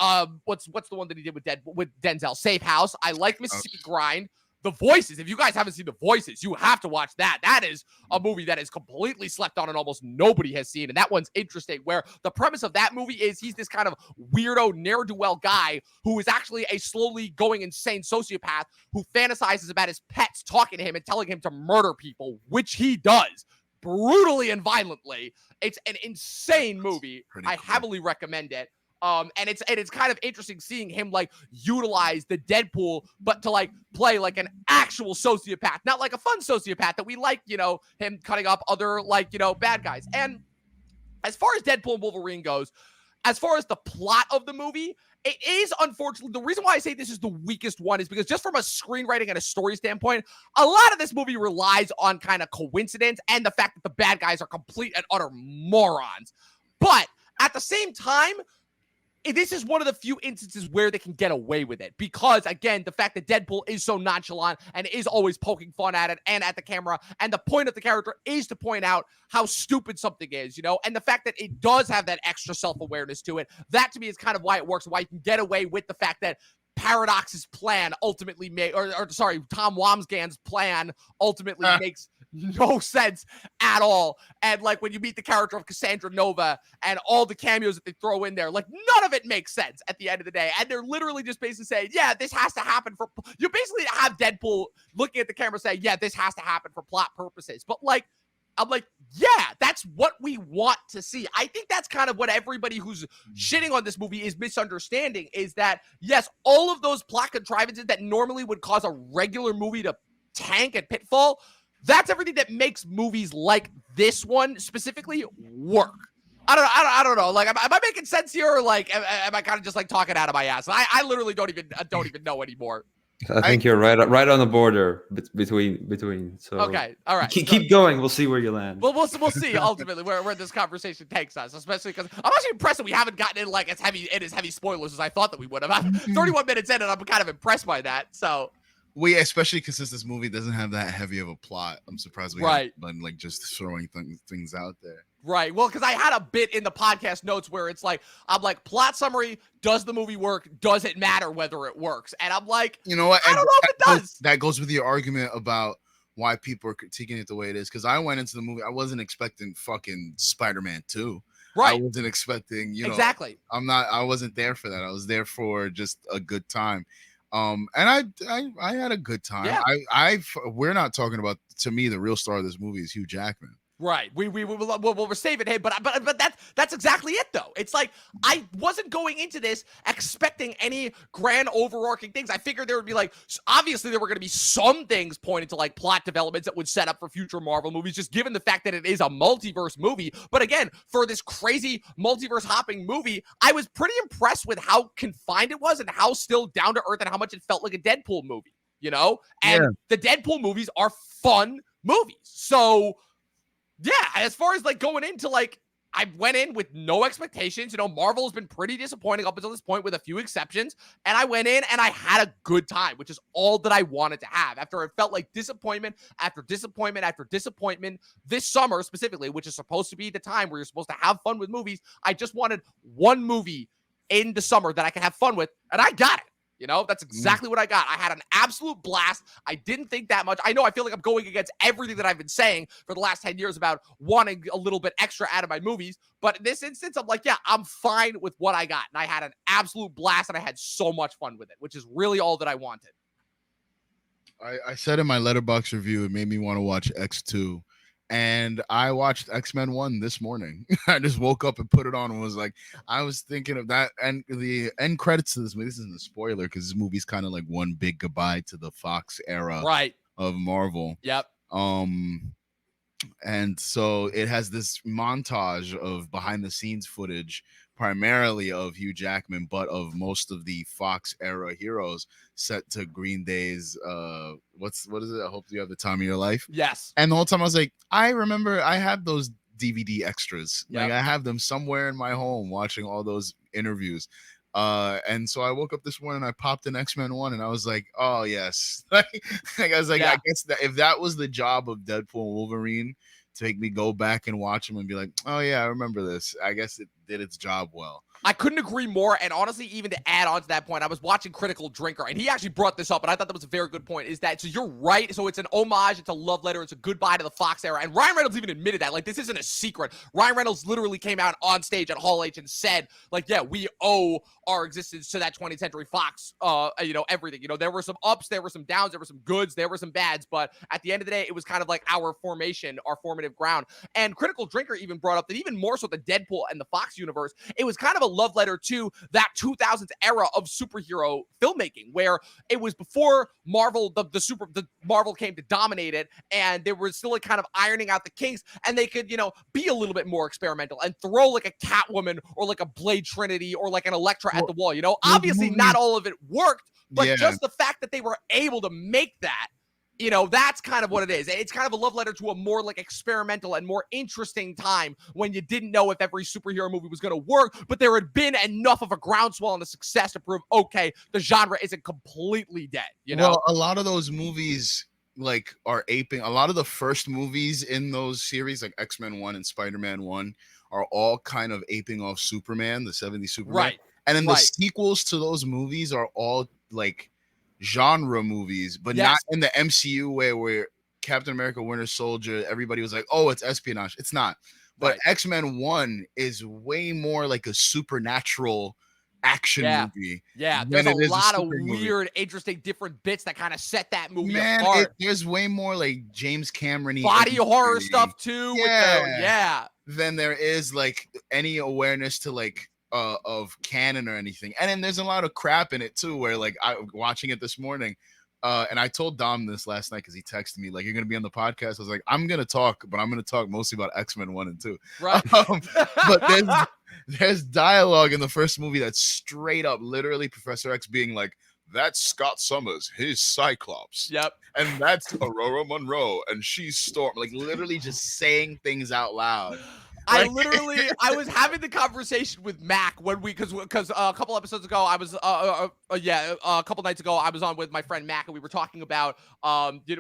what's the one that he did with Denzel, Safe House. I like Mississippi Grind. The Voices, if you guys haven't seen The Voices, you have to watch that. That is a movie that is completely slept on and almost nobody has seen. And that one's interesting, where the premise of that movie is he's this kind of weirdo, ne'er-do-well guy who is actually a slowly going insane sociopath who fantasizes about his pets talking to him and telling him to murder people, which he does brutally and violently. It's an insane movie. I heavily recommend it. And it's kind of interesting seeing him like utilize the Deadpool, but to like play like an actual sociopath, not like a fun sociopath that we like, you know, him cutting up other like, you know, bad guys. And as far as Deadpool and Wolverine goes, as far as the plot of the movie, it is unfortunately, the reason why I say this is the weakest one is because just from a screenwriting and a story standpoint, a lot of this movie relies on kind of coincidence and the fact that the bad guys are complete and utter morons. But at the same time, this is one of the few instances where they can get away with it because, again, the fact that Deadpool is so nonchalant and is always poking fun at it and at the camera, and the point of the character is to point out how stupid something is, and the fact that it does have that extra self-awareness to it, that to me is kind of why it works, why you can get away with the fact that Paradox's plan ultimately Tom Wamsgand's plan ultimately makes no sense at all. And like when you meet the character of Cassandra Nova and all the cameos that they throw in there, like none of it makes sense at the end of the day. And they're literally just basically saying, yeah, this has to happen for, you basically have Deadpool looking at the camera saying, yeah, this has to happen for plot purposes. But like, I'm like, yeah, that's what we want to see. I think that's kind of what everybody who's shitting on this movie is misunderstanding, is that, yes, all of those plot contrivances that normally would cause a regular movie to tank and pitfall, that's everything that makes movies like this one specifically work. I don't know. Like, am I making sense here, or like, am I kind of just like talking out of my ass? I literally don't even know anymore. I think you're right on the border between. So okay, all right. Keep going. We'll see where you land. Well, we'll see ultimately where this conversation takes us, especially because I'm actually impressed that we haven't gotten in like as heavy spoilers as I thought that we would have. I'm 31 minutes in, and I'm kind of impressed by that. So. Especially because since this movie doesn't have that heavy of a plot, I'm surprised we haven't been like just throwing things out there. Right. Well, because I had a bit in the podcast notes where it's like, I'm like, plot summary, does the movie work? Does it matter whether it works? And I'm like, you know what? I don't know if it does. That goes with your argument about why people are critiquing it the way it is. Because I went into the movie, I wasn't expecting fucking Spider-Man 2. Right. I wasn't expecting, exactly. I wasn't there for that. I was there for just a good time. And I had a good time. Yeah. We're not talking about, to me, the real star of this movie is Hugh Jackman. Right. We're saving him, but that's exactly it though. It's like I wasn't going into this expecting any grand overarching things. I figured there would be like, obviously there were going to be some things pointed to like plot developments that would set up for future Marvel movies, just given the fact that it is a multiverse movie. But again, for this crazy multiverse hopping movie, I was pretty impressed with how confined it was and how still down to earth and how much it felt like a Deadpool movie, And the Deadpool movies are fun movies. So yeah, as far as like going into like, I went in with no expectations. Marvel has been pretty disappointing up until this point with a few exceptions. And I went in and I had a good time, which is all that I wanted to have after it felt like disappointment after disappointment after disappointment this summer specifically, which is supposed to be the time where you're supposed to have fun with movies. I just wanted one movie in the summer that I could have fun with, and I got it. That's exactly what I got. I had an absolute blast. I didn't think that much. I know I feel like I'm going against everything that I've been saying for the last 10 years about wanting a little bit extra out of my movies. But in this instance, I'm like, yeah, I'm fine with what I got. And I had an absolute blast and I had so much fun with it, which is really all that I wanted. I said in my Letterboxd review, it made me want to watch X2. And I watched X-Men 1 this morning. I just woke up and put it on and was like, I was thinking of that. And the end credits to this movie, this isn't a spoiler because this movie's kind of like one big goodbye to the Fox era of Marvel. Yep. And so it has this montage of behind the scenes footage, primarily of Hugh Jackman, but of most of the Fox era heroes set to Green Day's what is it? I hope you have the time of your life. Yes. And the whole time I was like, I remember I have those DVD extras. Yep. Like I have them somewhere in my home watching all those interviews. And so I woke up this morning, I popped in X-Men 1 and I was like, oh yes. like I was like, I guess that if that was the job of Deadpool Wolverine to make me go back and watch them and be like, oh yeah, I remember this. I guess it did its job well. I couldn't agree more. And honestly, even to add on to that point, I was watching Critical Drinker, and he actually brought this up, and I thought that was a very good point, is that, so you're right. So it's an homage, it's a love letter, it's a goodbye to the Fox era. And Ryan Reynolds even admitted that. Like, this isn't a secret. Ryan Reynolds literally came out on stage at Hall H and said, like, yeah, we owe our existence to that 20th Century Fox, everything. There were some ups, there were some downs, there were some goods, there were some bads, but at the end of the day, it was kind of like our formation, our formative ground. And Critical Drinker even brought up that even more so the Deadpool and the Fox universe, it was kind of a love letter to that 2000s era of superhero filmmaking, where it was before Marvel, the Marvel came to dominate it, and there was still a kind of ironing out the kinks, and they could, be a little bit more experimental and throw like a Catwoman or like a Blade Trinity or like an Elektra at the wall. Obviously not all of it worked, but just the fact that they were able to make that You know, that's kind of what it is. It's kind of a love letter to a more like experimental and more interesting time when you didn't know if every superhero movie was going to work, but there had been enough of a groundswell and a success to prove, okay, the genre isn't completely dead, you know? Well, a lot of those movies like are aping. A lot of the first movies in those series, like X-Men 1 and Spider-Man 1, are all kind of aping off Superman, the 70s Superman. Right. And then the Right. sequels to those movies are all like genre movies, but Yes. not in the MCU way where Captain America, Winter Soldier, everybody was like, oh, it's espionage. It's not. But Right. X-Men 1 is way more like a supernatural action movie. Yeah, than there's a it is lot of super movie. weird, interesting, different bits that kind of set that movie Man, apart. there's way more like James Cameron-y Body horror imagery, stuff too. yeah, than there is like any awareness to like of canon or anything. And then there's a lot of crap in it too, where like I watching it this morning. And I told Dom this last night because he texted me like, "You're gonna be on the podcast." I was like, "I'm gonna talk, but I'm gonna talk mostly about X-Men 1 and 2." Right. But there's dialogue in the first movie that's straight up, literally Professor X being like, "That's Scott Summers, his Cyclops." Yep. And that's Aurora Monroe, and she's Storm. Like literally just saying things out loud. I was having the conversation with Mac when because a couple episodes ago I was a couple nights ago I was on with my friend Mac and we were talking about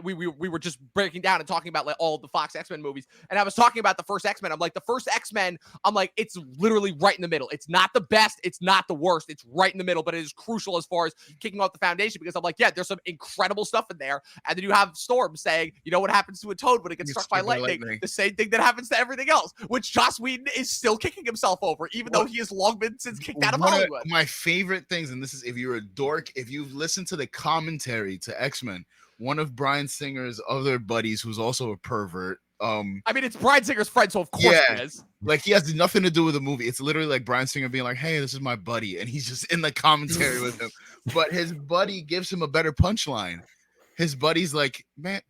we were just breaking down and talking about like all of the Fox X-Men movies, and I was talking about the first X-Men. I'm like, the first X-Men, I'm like, it's literally right in the middle. It's not the best, it's not the worst, it's right in the middle, but it is crucial as far as kicking off the foundation, because I'm like, yeah, there's some incredible stuff in there. And then you have Storm saying, you know what happens to a toad when it gets struck by lightning? The same thing that happens to everything else, which Joss Whedon is still kicking himself over, even though he has long been since kicked out of Hollywood. My favorite things, and this is if you're a dork, if you've listened to the commentary to X-Men, one of Bryan Singer's other buddies, who's also a pervert. I mean, it's Bryan Singer's friend, so of course it is. Like he has nothing to do with the movie. It's literally like Bryan Singer being like, "Hey, this is my buddy," and he's just in the commentary with him. But his buddy gives him a better punchline. His buddy's like, "Man,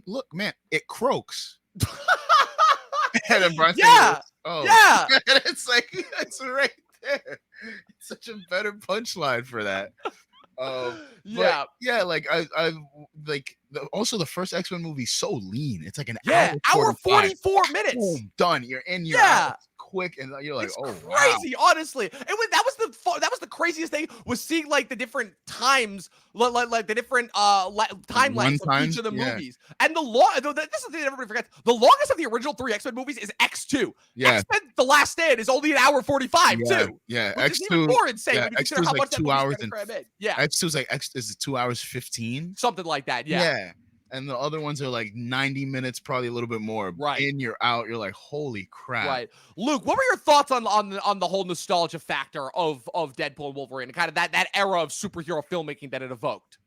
look, man, it croaks." And then Bryan Singer goes, "Oh, yeah." And it's like, it's right there. It's such a better punchline for that. Like I like also the first X-Men movie so lean. It's like an hour 44 minutes. Boom, done. You're in your house quick, and you're like, it's oh, crazy. wow. Honestly, that was the craziest thing, was seeing like the different times, like the different timelines of each of the movies. And this is the thing everybody forgets. The longest of the original 3 X-Men movies is X2. X-Men The Last Stand is only an hour 45 too. Yeah, which is even more insane when you consider how much like 2 hours and yeah. X2 is like is 2 hours 15, something like that. Yeah. And the other ones are like 90 minutes, probably a little bit more. Right. In, you're out. You're like, holy crap. Right. Luke, what were your thoughts on the whole nostalgia factor of Deadpool and Wolverine, and kind of that era of superhero filmmaking that it evoked?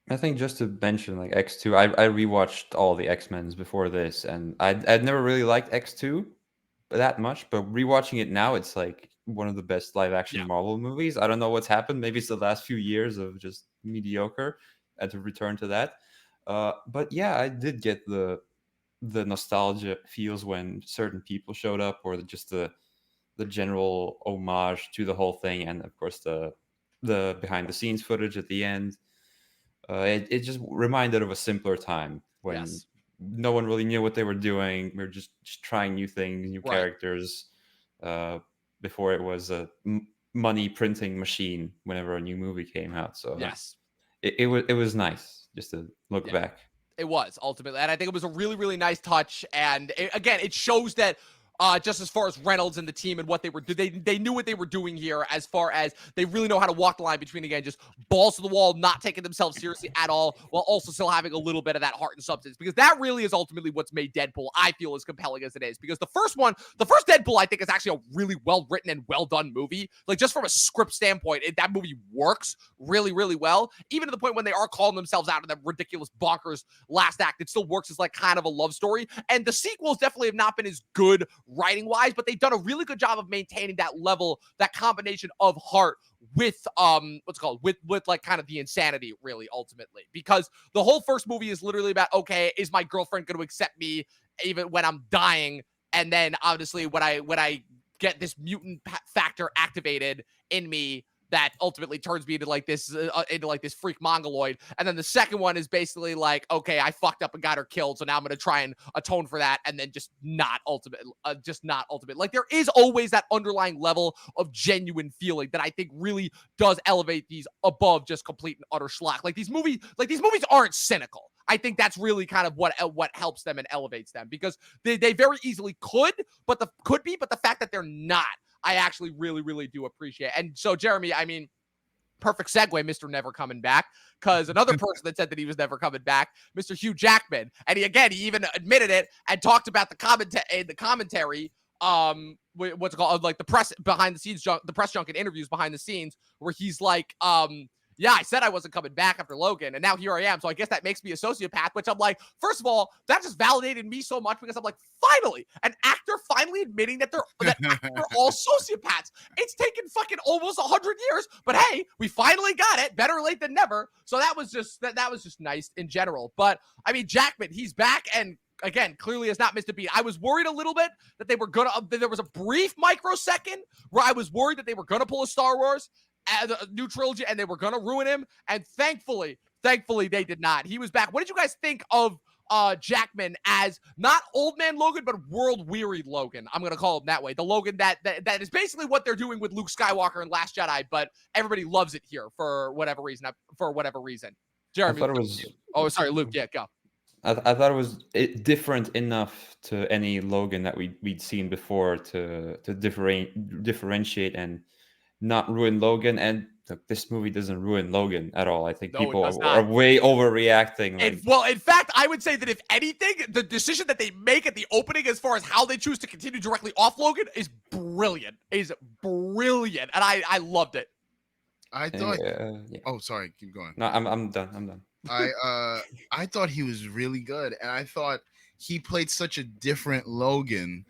I think just to mention like X2, I rewatched all the X-Men's before this, and I'd never really liked X2 that much, but rewatching it now, it's like one of the best live action Marvel movies. I don't know what's happened. Maybe it's the last few years of just mediocre. I had to return to that. But yeah, I did get the nostalgia feels when certain people showed up, or just the general homage to the whole thing, and of course the behind the scenes footage at the end. It just reminded of a simpler time when no one really knew what they were doing. We were just trying new things, new characters. Before it was a money printing machine whenever a new movie came out. So it was nice just to look back. It was, ultimately. And I think it was a really, really nice touch. And it shows that just as far as Reynolds and the team and what they were doing, they knew what they were doing here, as far as they really know how to walk the line between, again, just balls to the wall, not taking themselves seriously at all, while also still having a little bit of that heart and substance. Because that really is ultimately what's made Deadpool, I feel, as compelling as it is. Because the first Deadpool, I think, is actually a really well-written and well-done movie. Like, just from a script standpoint, that movie works really, really well. Even to the point when they are calling themselves out in that ridiculous, bonkers last act, it still works as, like, kind of a love story. And the sequels definitely have not been as good writing wise, but they've done a really good job of maintaining that level, that combination of heart with with like kind of the insanity, really, ultimately. Because the whole first movie is literally about, okay, is my girlfriend going to accept me even when I'm dying? And then obviously when I get this mutant factor activated in me, that ultimately turns me into like this freak mongoloid. And then the second one is basically like, okay, I fucked up and got her killed, so now I'm gonna try and atone for that, and then just not ultimate. Like there is always that underlying level of genuine feeling that I think really does elevate these above just complete and utter schlock. Like these movies aren't cynical. I think that's really kind of what helps them and elevates them, because they very easily could be, but the fact that they're not, I actually really, really do appreciate. And so, Jeremy, I mean, perfect segue, Mr. Never Coming Back, because another person that said that he was never coming back, Mr. Hugh Jackman, and he even admitted it and talked about the commentary, what's it called, like the press behind the scenes, the press junket interviews behind the scenes, where he's like, yeah, I said I wasn't coming back after Logan, and now here I am. So I guess that makes me a sociopath, which I'm like, first of all, that just validated me so much, because I'm like, finally, an actor finally admitting that they're all sociopaths. It's taken fucking almost 100 years, but hey, we finally got it. Better late than never. So that was just nice in general. But I mean, Jackman, he's back, and again, clearly has not missed a beat. I was worried a little bit that there was a brief microsecond where I was worried that they were gonna pull a Star Wars new trilogy and they were gonna ruin him, and thankfully they did not. He was back. What did you guys think of Jackman as not old man Logan, but world weary Logan? I'm gonna call him that way. The Logan that is basically what they're doing with Luke Skywalker in Last Jedi, but everybody loves it here for whatever reason. Jeremy, sorry, Luke. Yeah, go. I thought it was different enough to any Logan that we'd seen before to differentiate and not ruin Logan. And look, this movie doesn't ruin Logan at all. I think people are way overreacting. In fact, I would say that if anything, the decision that they make at the opening as far as how they choose to continue directly off Logan is brilliant. And I loved it. I thought. Yeah. Oh, sorry. Keep going. No, I'm done. I thought he was really good, and I thought he played such a different Logan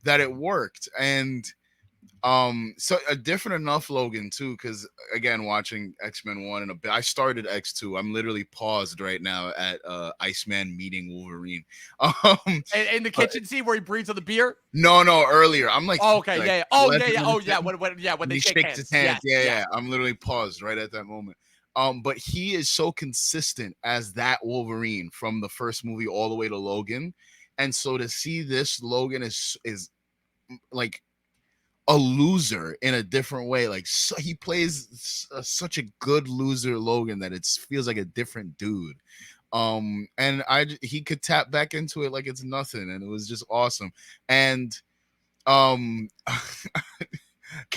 that it worked. And so a different enough Logan too, because again, watching X-Men 1 and a bit, I started X2. I'm literally paused right now at Iceman meeting Wolverine. In the kitchen scene where he breathes on the beer? No, earlier. I'm like, when they shake hands. His hands. Yeah. I'm literally paused right at that moment. But he is so consistent as that Wolverine from the first movie all the way to Logan. And so to see this Logan is like a loser in a different way. Like, so he plays such a good loser Logan that it feels like a different dude. And he could tap back into it like it's nothing, and it was just awesome. And can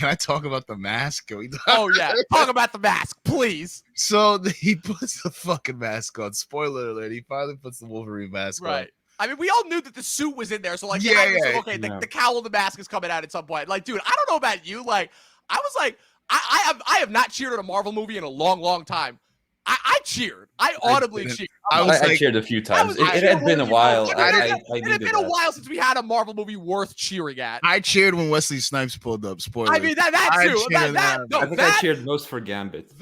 I talk about the mask? Oh yeah, talk about the mask, please. So he puts the fucking mask on. Spoiler alert: he finally puts the Wolverine mask on. Right. I mean, we all knew that the suit was in there, so like, the cowl of the mask is coming out at some point. Like, dude, I don't know about you. Like, I was like, I have not cheered at a Marvel movie in a long, long time. I cheered. I audibly cheered. I cheered a few times. It had been a while. It had been a while since we had a Marvel movie worth cheering at. I cheered when Wesley Snipes pulled up. Spoiler. I mean, that too. I think I cheered most for Gambit.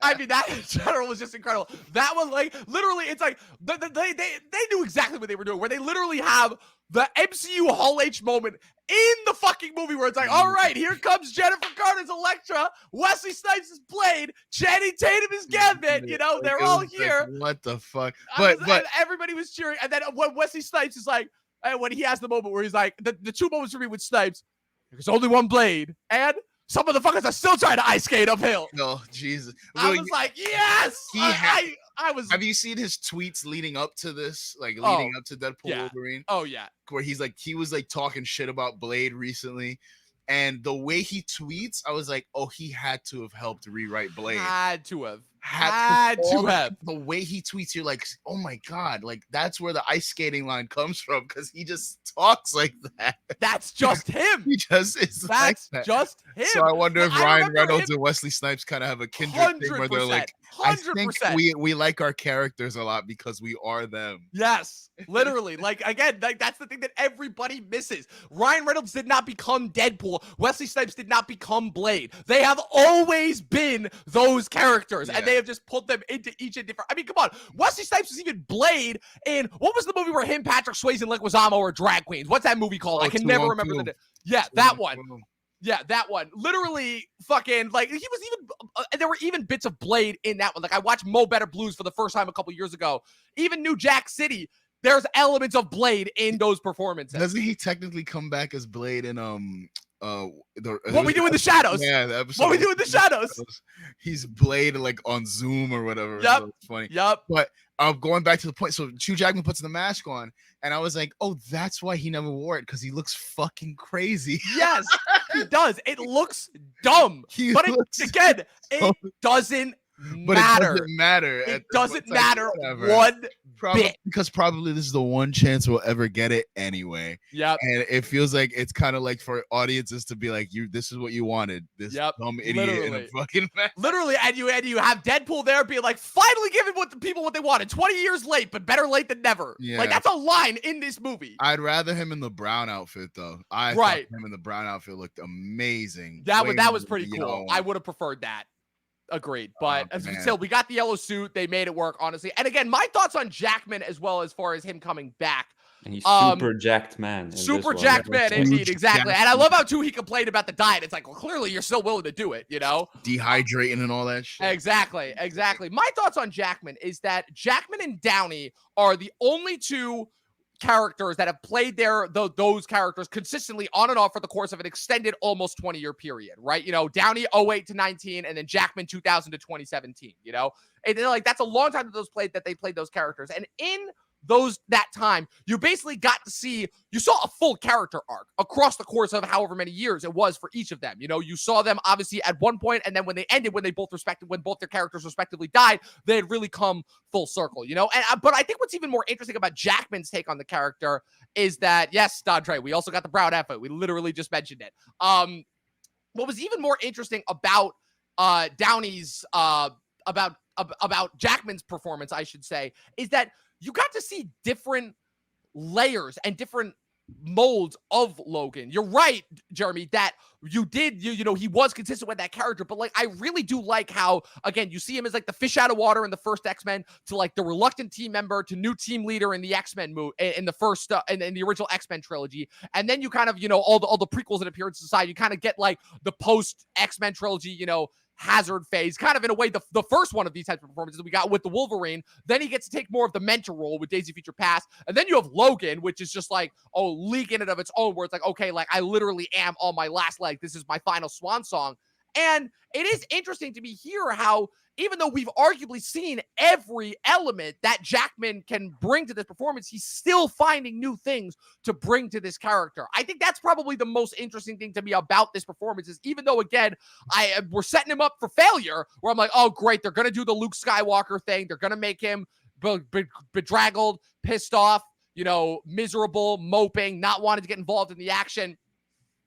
I mean, that in general was just incredible. That was like, literally, it's like, they knew exactly what they were doing, where they literally have the MCU Hall H moment in the fucking movie where it's like, all right, here comes Jennifer Garner's Elektra, Wesley Snipes is Blade, Channing Tatum is Gambit, you know, they're all here. Like, what the fuck? But everybody was cheering. And then when Wesley Snipes is like, when he has the moment where he's like, the two moments for me with Snipes, there's only one Blade, and some of the fuckers are still trying to ice skate uphill. Oh, Jesus. I was like, yes! I was. Have you seen his tweets leading up to this? Like, leading up to Deadpool Wolverine? Oh, yeah. Where he was like talking shit about Blade recently. And the way he tweets, I was like, oh, he had to have helped rewrite Blade. Had to have. The way he tweets, you're like, oh my God, like that's where the ice skating line comes from, because he just talks like that. That's just him. He just is like that. Just him. So I wonder if Ryan Reynolds and Wesley Snipes kind of have a kindred thing where they're like, 100%. I think we like our characters a lot because we are them. Yes, literally. Like, again, like that's the thing that everybody misses. Ryan Reynolds did not become Deadpool. Wesley Snipes did not become Blade. They have always been those characters, and they have just put them into each and different. I mean, come on. Wesley Snipes was even Blade in, what was the movie where him, Patrick Swayze, and Leguizamo were drag queens? What's that movie called? I can never remember the name. Yeah, that one. Yeah, that one. Literally fucking, like, he was even, there were even bits of Blade in that one. Like, I watched Mo Better Blues for the first time a couple years ago. Even New Jack City, there's elements of Blade in those performances. Doesn't he technically come back as Blade in What We Do in the Shadows? Yeah, the episode. What We Do in the Shadows? He's Blade like on Zoom or whatever. Yep. So it's funny. Yep. But going back to the point, so Hugh Jackman puts the mask on, and I was like, oh, that's why he never wore it, because he looks fucking crazy. Yes, he does. It looks dumb. But it doesn't matter. It doesn't matter. It doesn't matter one bit. Because probably this is the one chance we'll ever get it anyway. Yep. And it feels like it's kind of like for audiences to be like, this is what you wanted. This dumb idiot in a fucking mask. Literally, and you have Deadpool there being like, finally giving the people what they wanted. 20 years late, but better late than never. Yeah. Like, that's a line in this movie. I'd rather him in the brown outfit, though. I thought him in the brown outfit looked amazing. That was pretty cool. I would have preferred that. Agreed. But still, we got the yellow suit. They made it work, honestly. And again, my thoughts on Jackman as well, as far as him coming back. And he's super jacked man. Super jacked man, indeed. Exactly. And I love how, too, he complained about the diet. It's like, well, clearly you're still willing to do it, you know? Dehydrating and all that shit. Exactly. My thoughts on Jackman is that Jackman and Downey are the only two characters that have played those characters consistently on and off for the course of an extended almost 20-year period, right? You know, Downey 08 to 19, and then Jackman 2000 to 2017, you know? And like, that's a long time that they played those characters. And in that time, you basically got to see, you saw a full character arc across the course of however many years it was for each of them. You know, you saw them obviously at one point, and then when they ended, when both their characters respectively died, they had really come full circle, you know? But I think what's even more interesting about Jackman's take on the character is that, yes, Dante, we also got the brown effort. We literally just mentioned it. What was even more interesting about Downey's, about Jackman's performance, I should say, is that you got to see different layers and different molds of Logan. You're right, Jeremy, that you know, he was consistent with that character, but like, I really do like how, again, you see him as like the fish out of water in the first X-Men, to like the reluctant team member, to new team leader in the X-Men movie, in the first, in the original X-Men trilogy. And then you kind of, you know, all the prequels and appearances aside, you kind of get like the post X-Men trilogy, you know, Hazard phase, kind of in a way the first one of these types of performances we got with the Wolverine. Then he gets to take more of the mentor role with Days of Future Past, and then you have Logan, which is just like league in and of its own, where it's like, okay, like I literally am on my last leg. This is my final swan song. And it is interesting to me here how, even though we've arguably seen every element that Jackman can bring to this performance, he's still finding new things to bring to this character. I think that's probably the most interesting thing to me about this performance, is even though, again, we're setting him up for failure, where I'm like, oh, great, they're going to do the Luke Skywalker thing. They're going to make him bedraggled, pissed off, you know, miserable, moping, not wanting to get involved in the action.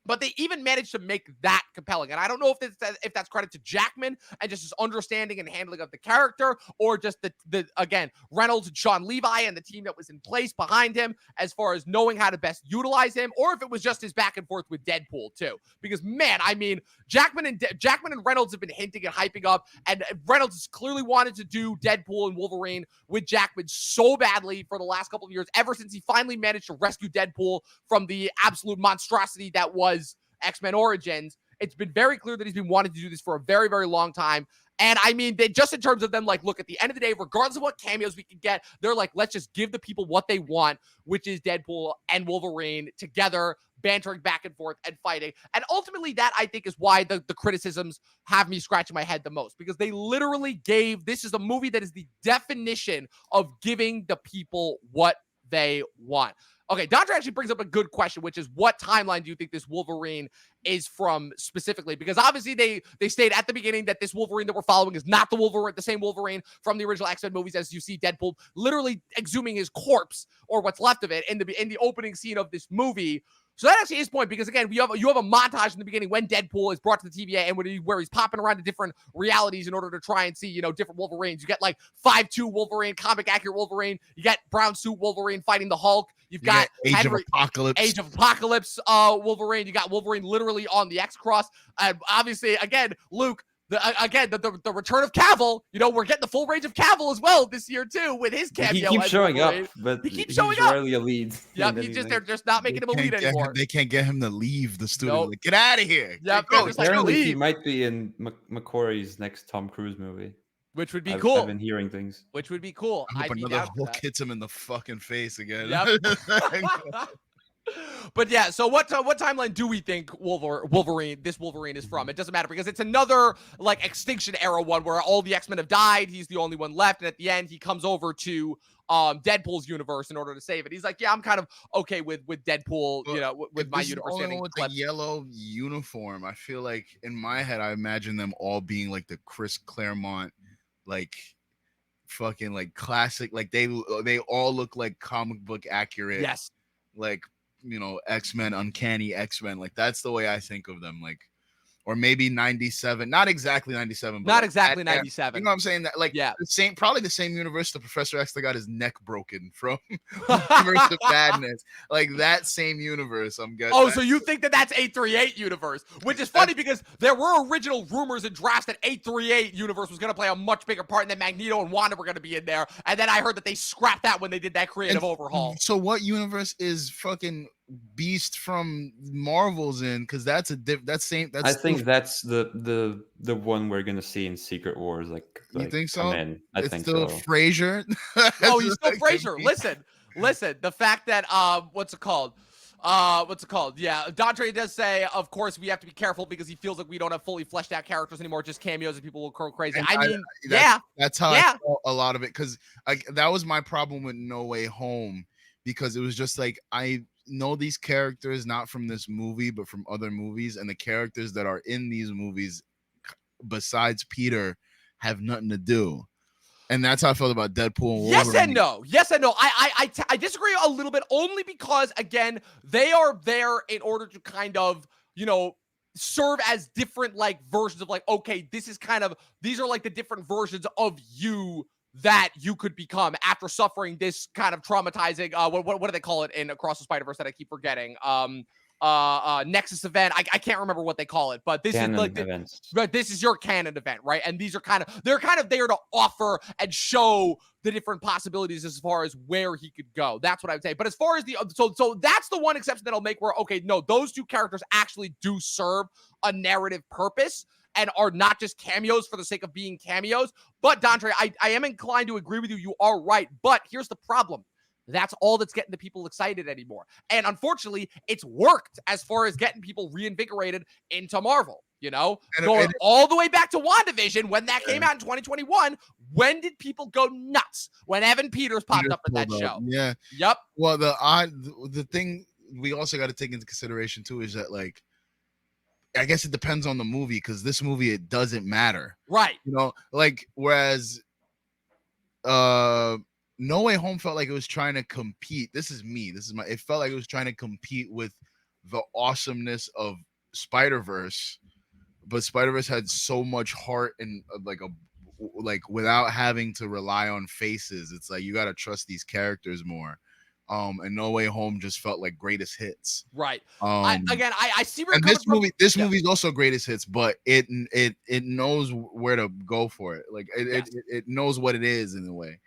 But they even managed to make that compelling. And I don't know if that's credit to Jackman and just his understanding and handling of the character, or just the again, Reynolds and Sean Levi and the team that was in place behind him as far as knowing how to best utilize him, or if it was just his back and forth with Deadpool too. Because man, I mean, Jackman and Reynolds have been hinting and hyping up, and Reynolds has clearly wanted to do Deadpool and Wolverine with Jackman so badly for the last couple of years, ever since he finally managed to rescue Deadpool from the absolute monstrosity that was X-Men Origins. It's been very clear that he's been wanting to do this for a very, very long time. And I mean, they just, in terms of them, like, look, at the end of the day, regardless of what cameos we can get, they're like, let's just give the people what they want, which is Deadpool and Wolverine together, bantering back and forth and fighting. And ultimately, that, I think, is why the criticisms have me scratching my head the most, because they literally this is a movie that is the definition of giving the people what they want. Okay, Dodger actually brings up a good question, which is, what timeline do you think this Wolverine is from specifically? Because obviously they stated at the beginning that this Wolverine that we're following is not the same Wolverine from the original X-Men movies, as you see Deadpool literally exhuming his corpse, or what's left of it, in the opening scene of this movie. So that actually is point, because again, you have a montage in the beginning when Deadpool is brought to the TVA, and where he's popping around to different realities in order to try and see, you know, different Wolverines. You get like 5'2" Wolverine, comic accurate Wolverine. You got brown suit Wolverine fighting the Hulk. You've got Age of Apocalypse Wolverine. You got Wolverine literally on the X-Cross. And obviously, again, Luke, the return of Cavill. You know, we're getting the full range of Cavill as well this year too with his cameo. He keeps as showing Wolverine. up, but He keeps he's showing up. rarely a lead. Yep, they're just not making him a lead anymore. They can't get him to leave the studio. Nope. Like, get out of here. Yep, Go. just like, Apparently, he leave. might be in McQuarrie's next Tom Cruise movie. Which would be I've cool. been hearing things. Which would be cool. I hope I'd be another down for Hulk that. hits him in the fucking face again. Yep. But yeah, so what timeline do we think this Wolverine is from? It doesn't matter because it's another like extinction era one where all the X-Men have died. He's the only one left, and at the end he comes over to Deadpool's universe in order to save it. He's like, yeah, I'm kind of okay with Deadpool, But you know, with my universe getting with clipped. the yellow uniform. I feel like in my head, I imagine them all being like the Chris Claremont, like fucking like classic. Like they all look like comic book accurate. Yes. Like, you know, X-Men, uncanny X-Men. Like that's the way I think of them. Like, or maybe 97, not exactly 97, but Not like exactly that, 97. you know what I'm saying? That like Yeah. probably the same universe the Professor X that got his neck broken from Multiverse of Madness. Like that same universe, I'm guessing. Oh, so you think that's 838 universe, which is funny because there were original rumors and drafts that 838 universe was going to play a much bigger part and that Magneto and Wanda were going to be in there. And then I heard that they scrapped that when they did that creative overhaul. So what universe is fucking Beast from Marvel's in? Because I think that's the one we're gonna see in Secret Wars. Like you think so? Come in. I it's think still so. Frasier. Oh, he's still Frasier. Listen. The fact that what's it called? Yeah, Dante does say, of course, we have to be careful because he feels like we don't have fully fleshed out characters anymore, just cameos, and people will go crazy. That's how I felt a lot of it, because that was my problem with No Way Home, because it was just like I know these characters not from this movie but from other movies, and the characters that are in these movies besides Peter have nothing to do. And that's how I felt about Deadpool and Wolverine. Yes and no. I disagree a little bit, only because, again, they are there in order to kind of, you know, serve as different, like, versions of, like, okay, these are, like, the different versions of you that you could become after suffering this kind of traumatizing, what do they call it in Across the Spider-Verse that I keep forgetting? Nexus event. I can't remember what they call it, but this canon is like events. Right, this is your canon event, right? And these are they're kind of there to offer and show the different possibilities as far as where he could go. That's what I would say. But as far as so that's the one exception that I'll make where, okay, no, those two characters actually do serve a narrative purpose and are not just cameos for the sake of being cameos. But Dante, I am inclined to agree with you. You are right. But here's the problem. That's all that's getting the people excited anymore. And unfortunately, it's worked as far as getting people reinvigorated into Marvel, you know? Going all the way back to WandaVision, when that came out in 2021, when did people go nuts? When Evan Peters popped up in that show. Yeah. Yep. Well, the thing we also got to take into consideration, too, is that, like, I guess it depends on the movie, because this movie, it doesn't matter. Right. You know, like, whereas No Way Home felt like it was trying to compete. It felt like it was trying to compete with the awesomeness of Spider-Verse, but Spider-Verse had so much heart and like without having to rely on faces. It's like you got to trust these characters more. And No Way Home just felt like greatest hits. Right. I see where and this movie is also greatest hits, but it knows where to go for it. Like it knows what it is in a way.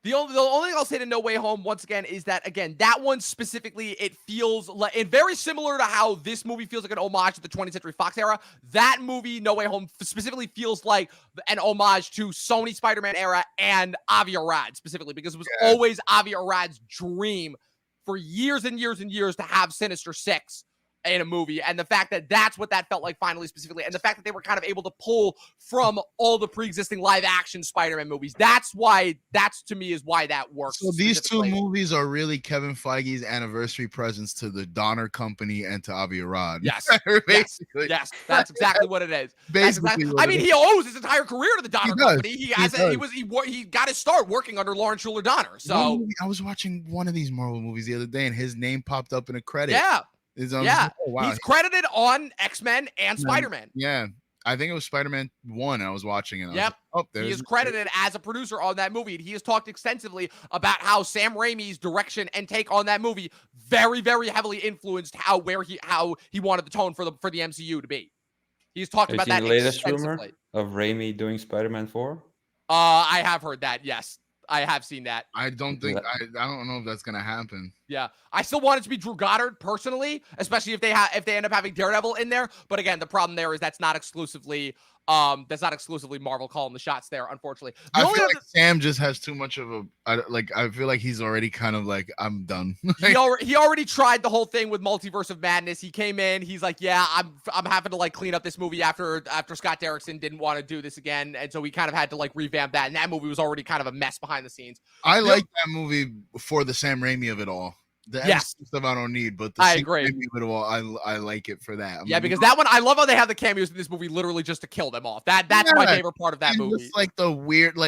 The only thing I'll say to No Way Home, once again, is that, again, that one specifically, it feels like, and very similar to how this movie feels like an homage to the 20th Century Fox era, that movie, No Way Home, specifically feels like an homage to Sony Spider-Man era and Avi Arad, specifically, because it was always Avi Arad's dream for years and years and years to have Sinister Six in a movie, and the fact that that's what that felt like finally, specifically, and the fact that they were kind of able to pull from all the pre-existing live action Spider-Man movies, that's to me is why that works. So these two movies are really Kevin Feige's anniversary presents to the Donner Company and to Avi Arad. Yes. Basically. Yes, that's exactly what it is. Basically, he owes his entire career to the Donner Company. He got his start working under Lawrence Schuler Donner. So I was watching one of these Marvel movies the other day, and his name popped up in a credit. Yeah. Oh, wow. He's credited on X-Men and Spider-Man. Yeah, I think it was Spider-Man 1 I was watching it. Yep. He is credited as a producer on that movie. And he has talked extensively about how Sam Raimi's direction and take on that movie very, very heavily influenced how he wanted the tone for the MCU to be. He's talked Have you about seen that the latest extensively. rumor of Raimi doing Spider-Man 4? I have heard that. Yes, I have seen that. I don't think I don't know if that's gonna happen. Yeah, I still want it to be Drew Goddard personally, especially if they end up having Daredevil in there. But again, the problem there is that's not exclusively Marvel calling the shots there, unfortunately. I feel like Sam just has too much of I feel like he's already kind of like, I'm done. he already tried the whole thing with Multiverse of Madness. He came in, he's like, yeah, I'm having to like clean up this movie after Scott Derrickson didn't want to do this again, and so we kind of had to like revamp that. And that movie was already kind of a mess behind the scenes. I like that movie for the Sam Raimi of it all. The extra stuff I don't need, but the I agree. Raimi of it all, I like it for that. Because that one, I love how they have the cameos in this movie literally just to kill them off. That's my favorite part of that movie. It's like the weird,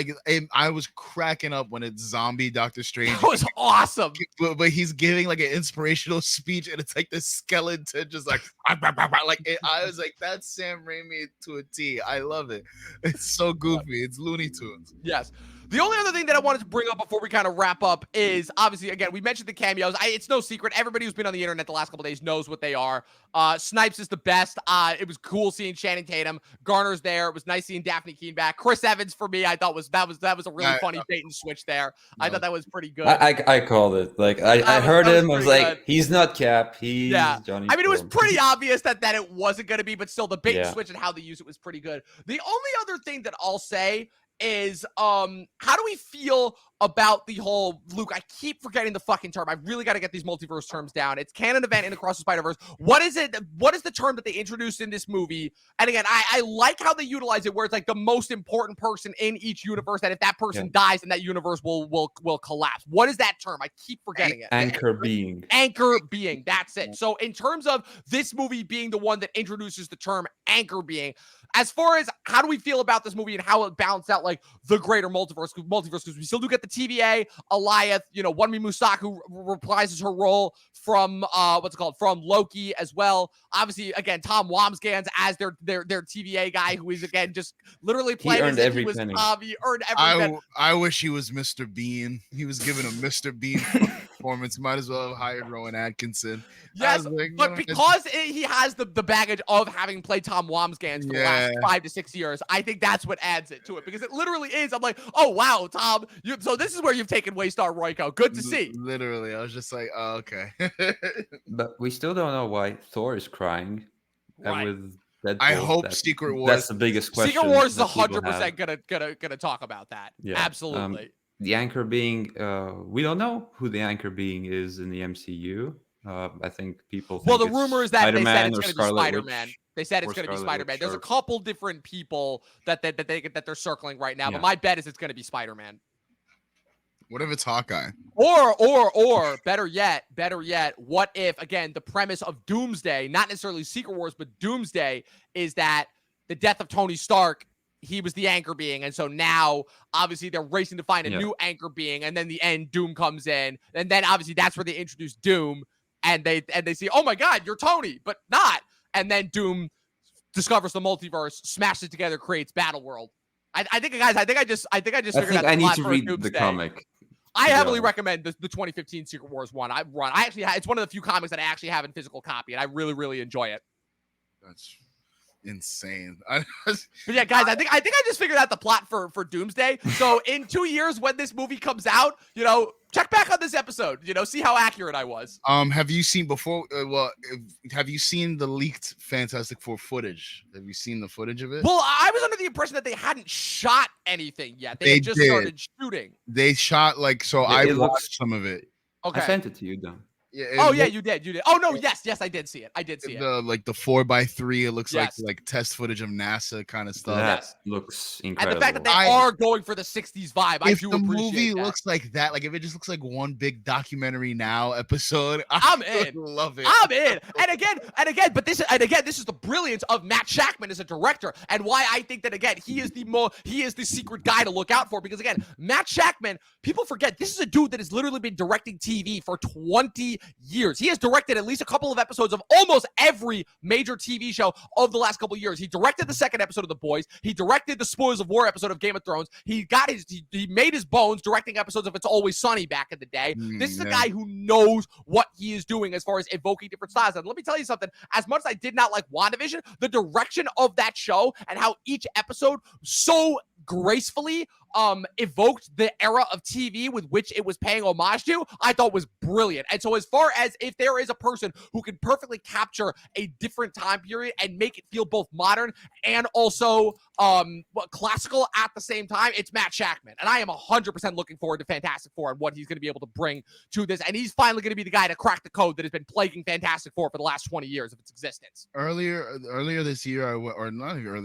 I was cracking up when it's zombie Doctor Strange. That was awesome. But he's giving like an inspirational speech, and it's like this skeleton just like I was like, that's Sam Raimi to a T. I love it. It's so goofy. It's Looney Tunes. Yes. The only other thing that I wanted to bring up before we kind of wrap up is, obviously, again, we mentioned the cameos. It's no secret. Everybody who's been on the internet the last couple days knows what they are. Snipes is the best. It was cool seeing Channing Tatum. Garner's there. It was nice seeing Daphne Keane back. Chris Evans, for me, I thought that was a really funny bait and switch there. No. I thought that was pretty good. I called it. Like, I heard him. I was like, good. He's not Cap. He's Johnny. I mean, it was pretty obvious that it wasn't going to be, but still, the bait and switch and how they use it was pretty good. The only other thing that I'll say is how do we feel about the whole Luke? I keep forgetting the fucking term. I really got to get these multiverse terms down. It's canon event in Across the Spider-Verse. What is it? What is the term that they introduced in this movie? And again, I like how they utilize it, where it's like the most important person in each universe, that if that person dies, then that universe will collapse. What is that term? I keep forgetting it. Anchor being. Anchor being. That's it. So in terms of this movie being the one that introduces the term anchor being, as far as how do we feel about this movie and how it balanced out like the greater multiverse, because we still do get the TVA, Alioth, Wunmi Mosaku, who reprises her role from from Loki as well. Obviously, again, Tom Wamsgans as their TVA guy, who is again just literally playing as if he was Tom. He earned every penny. I wish he was Mr. Bean. He was given a Mr. Bean performance. Might as well have hired Rowan Atkinson. Yes, but because he has the baggage of having played Tom Wamsgans for the last 5 to 6 years, I think that's what adds it to it, because it literally is. I'm like, oh wow, Tom, so this is where you've taken Waystar Royko. Good to see. Literally, I was just like, oh, okay. But we still don't know why Thor is crying. Right. With Deadpool, I hope Secret Wars. That's the biggest question. Secret Wars is 100% gonna talk about that. Yeah, absolutely. The anchor being, we don't know who the anchor being is in the MCU. I think people think the rumor is that Spider-Man they said it's going to be Spider-Man. They said it's going to be Spider-Man. There's a couple different people that they're circling right now, but my bet is it's going to be Spider-Man. What if it's Hawkeye? Or better yet, what if, again, the premise of Doomsday, not necessarily Secret Wars, but Doomsday, is that the death of Tony Stark, he was the anchor being, and so now obviously they're racing to find a new anchor being, and then the end Doom comes in, and then obviously that's where they introduce Doom, and they see, oh my God, you're Tony, but not, and then Doom discovers the multiverse, smashes it together, creates Battle World. I think, guys, I think I just figured out. I need to read the comic. I heavily recommend the 2015 Secret Wars one. I actually it's one of the few comics that I actually have in physical copy, and I really, really enjoy it. That's insane. But yeah, guys, I think I just figured out the plot for Doomsday. So in 2 years, when this movie comes out, check back on this episode. See how accurate I was. Have you seen before? Have you seen the leaked Fantastic Four footage? Have you seen the footage of it? Well, I was under the impression that they hadn't shot anything yet. They had just started shooting. They shot I watched some of it. Okay, I sent it to you, Don. Yeah, you did. Oh no, yes, I did see it. The 4x3. It looks like test footage of NASA kind of stuff. That looks incredible. And the fact that they are going for the 60s vibe, I do appreciate that. If the movie looks like that, like if it just looks like one big documentary now episode, I'm in. Love it. I'm in. And again, but this is the brilliance of Matt Shakman as a director, and why I think that again he is the secret guy to look out for, because again, Matt Shakman, people forget this is a dude that has literally been directing TV for 20 years. He has directed at least a couple of episodes of almost every major TV show of the last couple of years. He directed the second episode of The Boys. He directed the Spoils of War episode of Game of Thrones. He made his bones directing episodes of It's Always Sunny back in the day. This is a guy who knows what he is doing as far as evoking different styles. And let me tell you something, as much as I did not like WandaVision, the direction of that show and how each episode so gracefully evoked the era of TV with which it was paying homage to, I thought was brilliant. And so as far as if there is a person who can perfectly capture a different time period and make it feel both modern and also classical at the same time, it's Matt Shakman. And I am 100% looking forward to Fantastic Four and what he's going to be able to bring to this. And he's finally going to be the guy to crack the code that has been plaguing Fantastic Four for the last 20 years of its existence. Earlier this year, earlier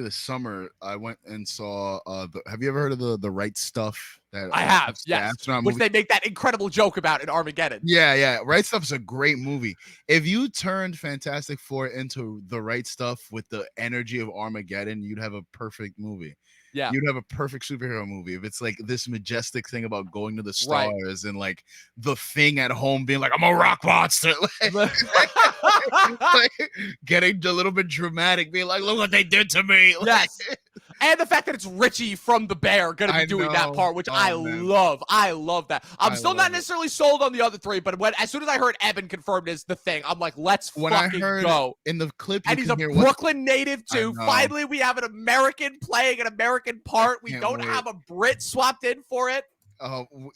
this summer, I went and saw have you ever heard of the Right Stuff? That I have, yes, which they make that incredible joke about in Armageddon. Yeah. Right Stuff is a great movie. If you turned Fantastic Four into The Right Stuff with the energy of Armageddon, you'd have a perfect movie. Yeah, you'd have a perfect superhero movie. If it's like this majestic thing about going to the stars and like the Thing at home being like, I'm a rock monster, like getting a little bit dramatic, being like, look what they did to me. Yes. And the fact that it's Richie from The Bear going to be doing that part, which I love. I love that. I'm still not necessarily sold on the other three, but as soon as I heard Evan confirmed as The Thing, I'm like, let's fucking go. In the clip, and he's a Brooklyn native too. Finally, we have an American playing an American part. We don't have a Brit swapped in for it.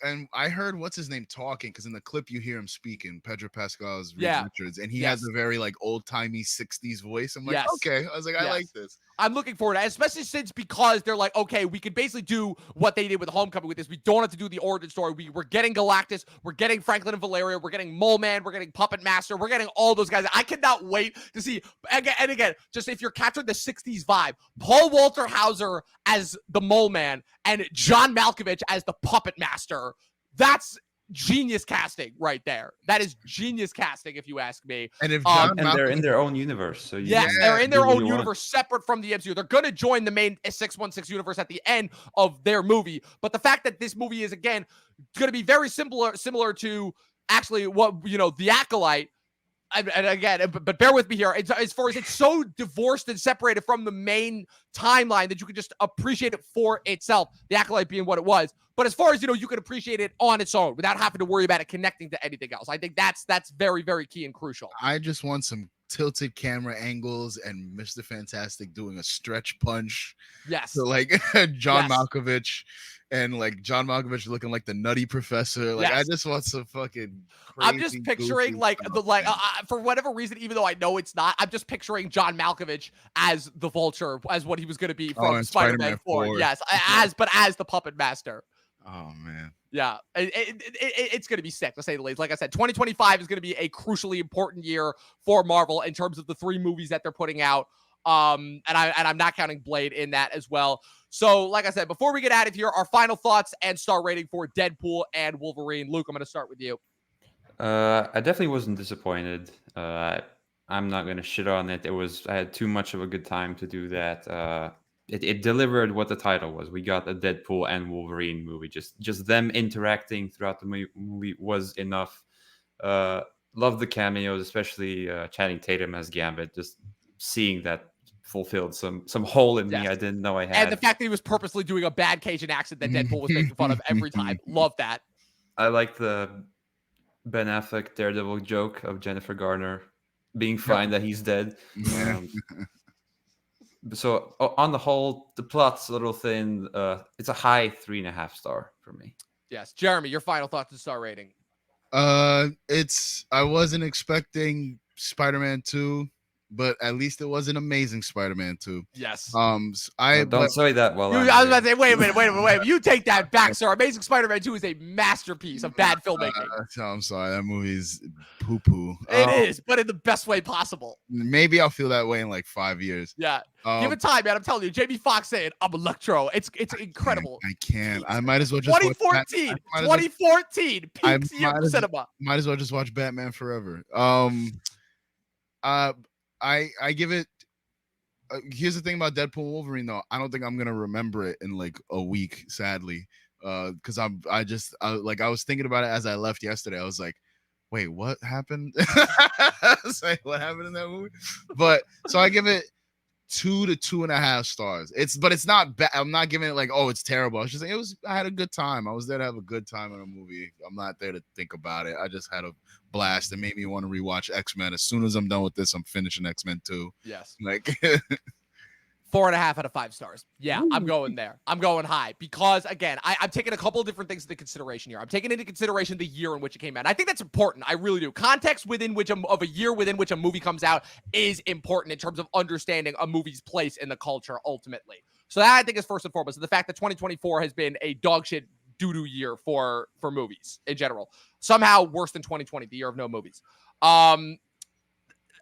And I heard what's his name talking, because in the clip you hear him speaking, Pedro Pascal's Reed Richards, and he has a very like old timey 60s voice. I'm like, okay. I was like, I like this. I'm looking forward to it, especially since because they're like, okay, we can basically do what they did with Homecoming with this. We don't have to do the origin story. We're getting Galactus, we're getting Franklin and Valeria, we're getting Mole Man, we're getting Puppet Master, we're getting all those guys. I cannot wait to see again, just if you're capturing the 60s vibe, Paul Walter Hauser as the Mole Man and John Malkovich as the Puppet Master. That's genius casting right there. That is genius casting, if you ask me. And if they're in their own universe, so they're in their own universe, separate from the MCU. They're going to join the main 616 universe at the end of their movie. But the fact that this movie is again going to be very similar to actually what The Acolyte. And again, but bear with me here. As far as it's so divorced and separated from the main timeline that you can just appreciate it for itself. The Acolyte being what it was. But as far as, you can appreciate it on its own without having to worry about it connecting to anything else. I think that's very, very key and crucial. I just want some tilted camera angles and Mr. Fantastic doing a stretch punch. Yes. So like John Malkovich. And like John Malkovich looking like the Nutty Professor. Like I just want some fucking crazy, I'm just picturing for whatever reason, even though I know it's not, I'm just picturing John Malkovich as the Vulture, as what he was going to be from Spider-Man 4. Yes, as the Puppet Master. Oh man. Yeah, it's going to be sick, to say the least. Like I said, 2025 is going to be a crucially important year for Marvel in terms of the 3 movies that they're putting out. And I'm not counting Blade in that as well. So, like I said, before we get out of here, our final thoughts and star rating for Deadpool and Wolverine. Luke, I'm going to start with you. I definitely wasn't disappointed. I'm not going to shit on it. I had too much of a good time to do that. It delivered what the title was. We got a Deadpool and Wolverine movie. Just them interacting throughout the movie was enough. Love the cameos, especially Channing Tatum as Gambit. Just seeing that fulfilled some hole in me I didn't know I had. And the fact that he was purposely doing a bad Cajun accent that Deadpool was making fun of every time. Love that. I like the Ben Affleck Daredevil joke of Jennifer Garner being fine that he's dead. So on the whole, the plot's a little thin. It's a high 3.5 star for me. Yes. Jeremy, your final thoughts and star rating. I wasn't expecting Spider-Man 2. But at least it was an amazing Spider-Man 2. Yes. Don't say that. Well, I was about to say, wait a minute. You take that back, sir. Amazing Spider-Man 2 is a masterpiece of bad filmmaking. I'm sorry. That movie's poo-poo. It is, but in the best way possible. Maybe I'll feel that way in like 5 years. Yeah. Give it time, man. I'm telling you. Jamie Foxx saying, I'm Electro. It's incredible. I can't. I might as well just 2014. Peak year for cinema. Might as well just watch Batman Forever. I give it. Here's the thing about Deadpool Wolverine, though. I don't think I'm gonna remember it in like a week, sadly, because I was thinking about it as I left yesterday. I was like, wait, what happened? Say, what happened in that movie? But so I give it 2 to 2.5 stars. It's not bad. I'm not giving it like, oh, it's terrible. I was just saying I had a good time. I was there to have a good time in a movie. I'm not there to think about it. I just had a blast. It made me want to rewatch X-Men. As soon as I'm done with this, I'm finishing X-Men 2. Yes. Like 4.5 out of 5 stars. Yeah, I'm going there. I'm going high because, again, I'm taking a couple of different things into consideration here. I'm taking into consideration the year in which it came out. I think that's important. I really do. Context within which of a year within which a movie comes out is important in terms of understanding a movie's place in the culture ultimately. So that I think is first and foremost. The fact that 2024 has been a dog shit doo-doo year for movies in general. Somehow worse than 2020, the year of no movies.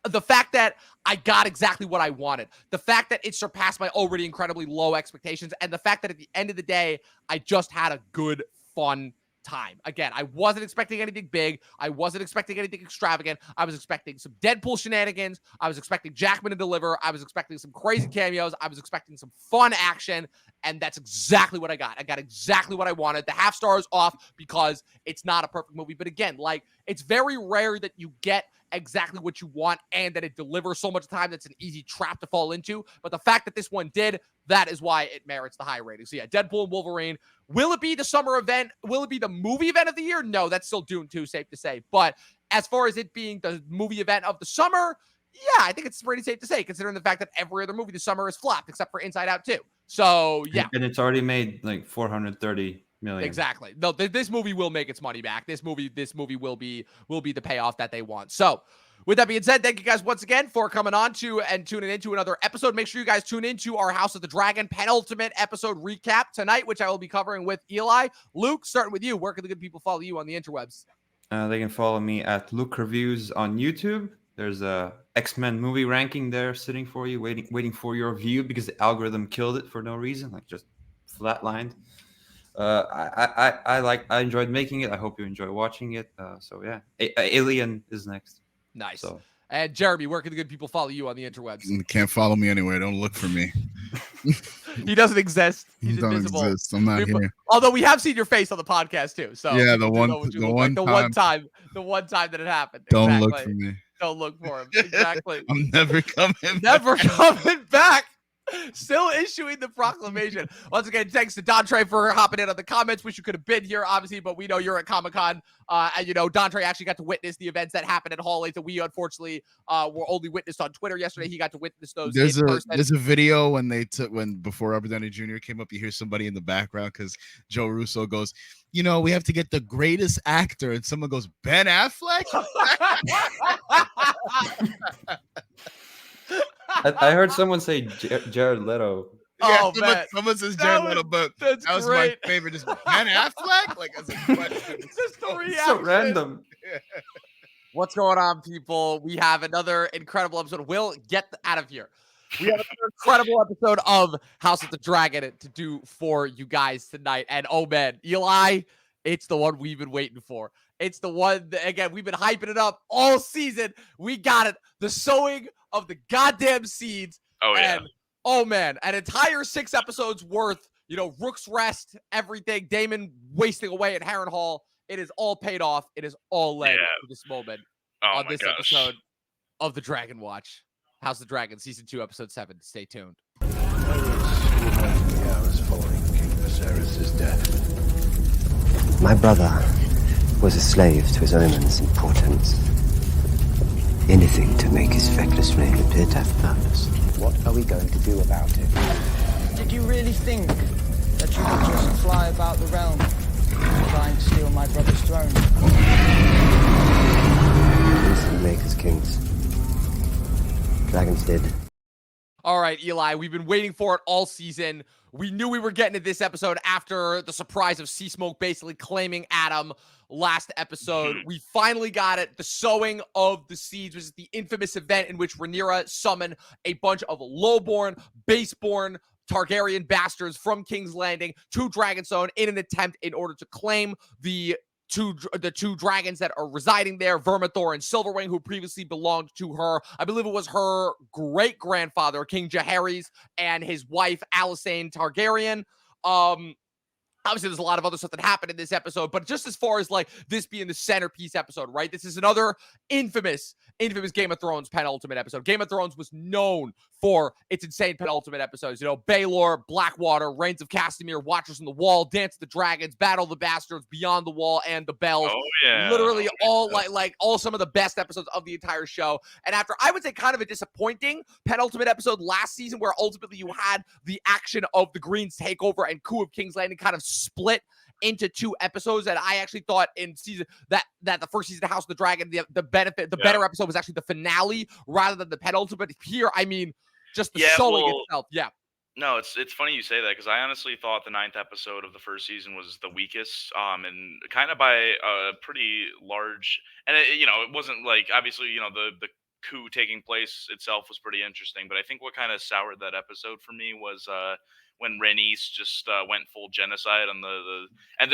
The fact that I got exactly what I wanted, the fact that it surpassed my already incredibly low expectations, and the fact that at the end of the day, I just had a good, fun time. Again, I wasn't expecting anything big. I wasn't expecting anything extravagant. I was expecting some Deadpool shenanigans. I was expecting Jackman to deliver. I was expecting some crazy cameos. I was expecting some fun action, and that's exactly what I got. I got exactly what I wanted. The half star is off because it's not a perfect movie. But again, like, it's very rare that you get exactly what you want and that it delivers so much time that's an easy trap to fall into. But the fact that this one did, that is why it merits the high rating. So yeah, Deadpool and Wolverine. Will it be the summer event? Will it be the movie event of the year? No, that's still doomed too, safe to say. But as far as it being the movie event of the summer, yeah, I think it's pretty safe to say, considering the fact that every other movie this summer is flopped except for Inside Out 2. So yeah. And it's already made like 430 million. Exactly. No, this movie will make its money back. This movie will be the payoff that they want. So with that being said, thank you guys once again for coming on to and tuning into another episode. Make sure you guys tune into our House of the Dragon penultimate episode recap tonight, which I will be covering with Eli. Luke, starting with you, where can the good people follow you on the interwebs? They can follow me at Luk Reviews on YouTube. There's a X-Men movie ranking there sitting for you, waiting for your view because the algorithm killed it for no reason, like just flatlined. I enjoyed making it. I hope you enjoy watching it. So yeah, Alien is next. Nice. So. And Jeremy, where can the good people follow you on the interwebs? You can't follow me anywhere. Don't look for me. He doesn't exist. He's don't invisible. Exist. I'm not here. Although we have seen your face on the podcast too. So yeah, the one time that it happened. Don't exactly. look for me. Don't look for him. Exactly. I'm never coming. Never coming back. Still issuing the proclamation. Once again, thanks to Dontre for hopping in on the comments. Wish you could have been here, obviously, but we know you're at Comic-Con. And, you know, Dontre actually got to witness the events that happened at Hall 8 that we, unfortunately, were only witnessed on Twitter yesterday. He got to witness those in person. There's a video when before Robert Downey Jr. came up, you hear somebody in the background because Joe Russo goes, you know, we have to get the greatest actor. And someone goes, Ben Affleck? I heard someone say Jared Leto. Yeah, someone says Jared Leto, but that was great. My favorite. Just Ben Affleck? Like, as a question. Just the reaction. So random. What's going on, people? We have another incredible episode. Will, get out of here. We have another incredible episode of House of the Dragon to do for you guys tonight. And oh man, Eli, it's the one we've been waiting for. It's the one that, again, we've been hyping it up all season. We got it. The sowing of the goddamn seeds. Oh, yeah. And, oh, man, an entire 6 episodes worth, you know, Rook's Rest, everything, Damon wasting away at Harrenhal. It is all paid off. It is all led for this moment on this episode of the Dragon Watch. House of the Dragon, Season 2, Episode 7. Stay tuned. My brother was a slave to his omens and portents. Anything to make his feckless reign appear to have purpose. What are we going to do about it? Did you really think that you could just fly about the realm, trying to steal my brother's throne? Instant make us kings. Dragons did. All right, Eli, we've been waiting for it all season. We knew we were getting to this episode after the surprise of Sea Smoke basically claiming Adam last episode. We finally got it. The sowing of the seeds, which is the infamous event in which Rhaenyra summoned a bunch of lowborn, baseborn Targaryen bastards from King's Landing to Dragonstone in an attempt in order to claim the two dragons that are residing there, Vermithor and Silverwing, who previously belonged to her. I believe it was her great-grandfather, King Jaehaerys, and his wife, Alysanne Targaryen. Obviously, there's a lot of other stuff that happened in this episode, but just as far as like this being the centerpiece episode, right? This is another infamous Game of Thrones penultimate episode. Game of Thrones was known for its insane penultimate episodes. You know, Baelor, Blackwater, Reigns of Castamere, Watchers on the Wall, Dance of the Dragons, Battle of the Bastards, Beyond the Wall, and The Bells. Oh yeah, Literally all like all some of the best episodes of the entire show. And after, I would say, kind of a disappointing penultimate episode last season, where ultimately you had the action of the Greens takeover and coup of King's Landing kind of split into 2 episodes, that I actually thought in season that the first season of House of the Dragon, the better episode was actually the finale rather than the penultimate. Here, I mean, just the sewing itself. Yeah. No, it's funny you say that, because I honestly thought the 9th episode of the first season was the weakest, and kind of by a pretty large. And it wasn't like, obviously, the coup taking place itself was pretty interesting, but I think what kind of soured that episode for me was when Rhaenys just went full genocide on and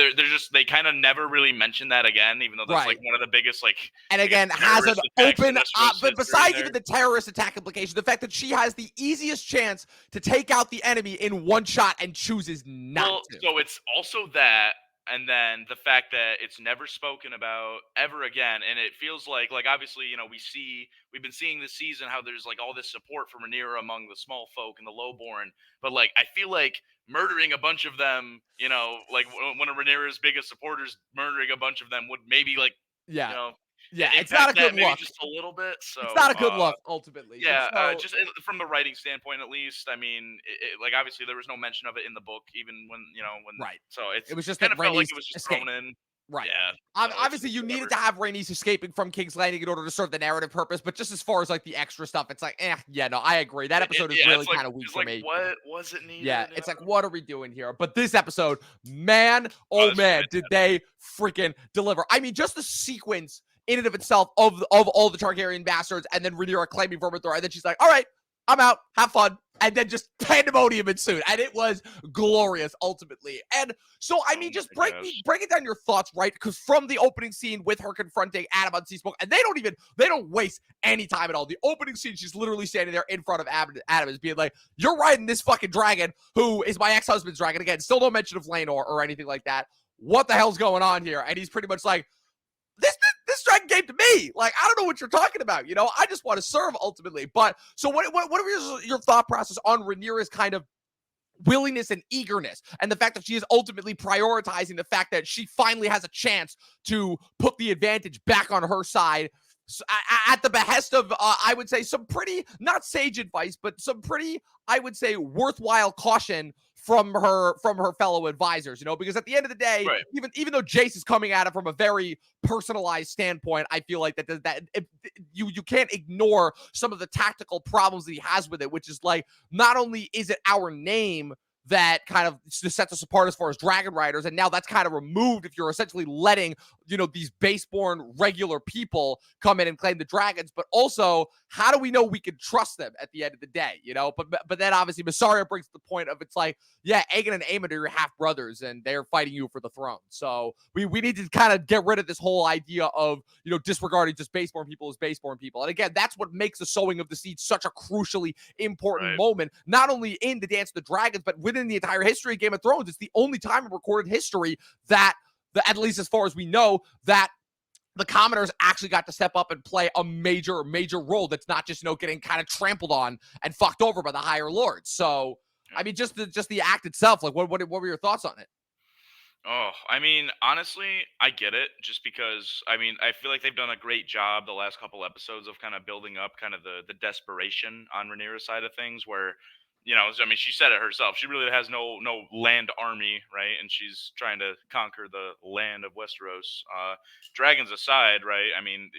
they kind of never really mentioned that again, even though that's like one of the biggest and again has an open but besides even the terrorist attack implication, the fact that she has the easiest chance to take out the enemy in one shot and chooses not to. So it's also that, and then the fact that it's never spoken about ever again, and it feels like obviously, we've been seeing this season how there's like all this support for Rhaenyra among the small folk and the lowborn, but like I feel like murdering a bunch of them, like one of Rhaenyra's biggest supporters, murdering a bunch of them would maybe it's not a good maybe look. just a little bit. So it's not a good look ultimately. Yeah, just from the writing standpoint, at least. I mean, like obviously there was no mention of it in the book, even when right. So it was just kind that of felt like Rhaenys it was just escaped. thrown in. Right. Yeah. Obviously, you needed to have Rhaenys escaping from King's Landing in order to serve the narrative purpose, but just as far as like the extra stuff, it's like, no, I agree. That episode is really kind of weak for me. What was it needed? Yeah, it's like, what are we doing here? But this episode, man, oh man, did they freaking deliver. I mean, just the sequence in and of itself of all the Targaryen bastards, and then Rhaenyra claiming Vermithor, and then she's like, all right, I'm out, have fun. And then just pandemonium ensued. And it was glorious, ultimately. And so, I mean, just breaking down your thoughts, right? Because from the opening scene with her confronting Adam on Seasmoke, and they don't waste any time at all. The opening scene, she's literally standing there in front of Adam, is being like, you're riding this fucking dragon, who is my ex-husband's dragon. Again, still no mention of Laenor or anything like that. What the hell's going on here? And he's pretty much like, this dragon came to me. Like, I don't know what you're talking about. I just want to serve ultimately. But so what are your thought process on Rhaenyra's kind of willingness and eagerness, and the fact that she is ultimately prioritizing the fact that she finally has a chance to put the advantage back on her side at the behest of, I would say, some pretty, not sage advice, but some pretty, I would say, worthwhile caution from her fellow advisors, because at the end of the day, right, even though Jace is coming at it from a very personalized standpoint, I feel like you can't ignore some of the tactical problems that he has with it, which is like, not only is it our name that kind of sets us apart as far as dragon riders, and now that's kind of removed if you're essentially letting these baseborn regular people come in and claim the dragons, but also, how do we know we can trust them at the end of the day? But then obviously Mysaria brings the point of, it's like, yeah, Aegon and Aemond are your half brothers and they're fighting you for the throne, so we need to kind of get rid of this whole idea of disregarding just baseborn people as baseborn people. And again, that's what makes the sowing of the seed such a crucially important moment, not only in the Dance of the Dragons, but within the entire history of Game of Thrones. It's the only time in recorded history that, at least as far as we know, that the commoners actually got to step up and play a major role that's not just getting kind of trampled on and fucked over by the higher lords. So I mean, just the act itself, like what were your thoughts on it? Oh, I mean, honestly, I get it, just because, I mean, I feel like they've done a great job the last couple episodes of kind of building up kind of the desperation on Rhaenyra's side of things, where, I mean, she said it herself. She really has no land army, right? And she's trying to conquer the land of Westeros. Dragons aside, right? I mean,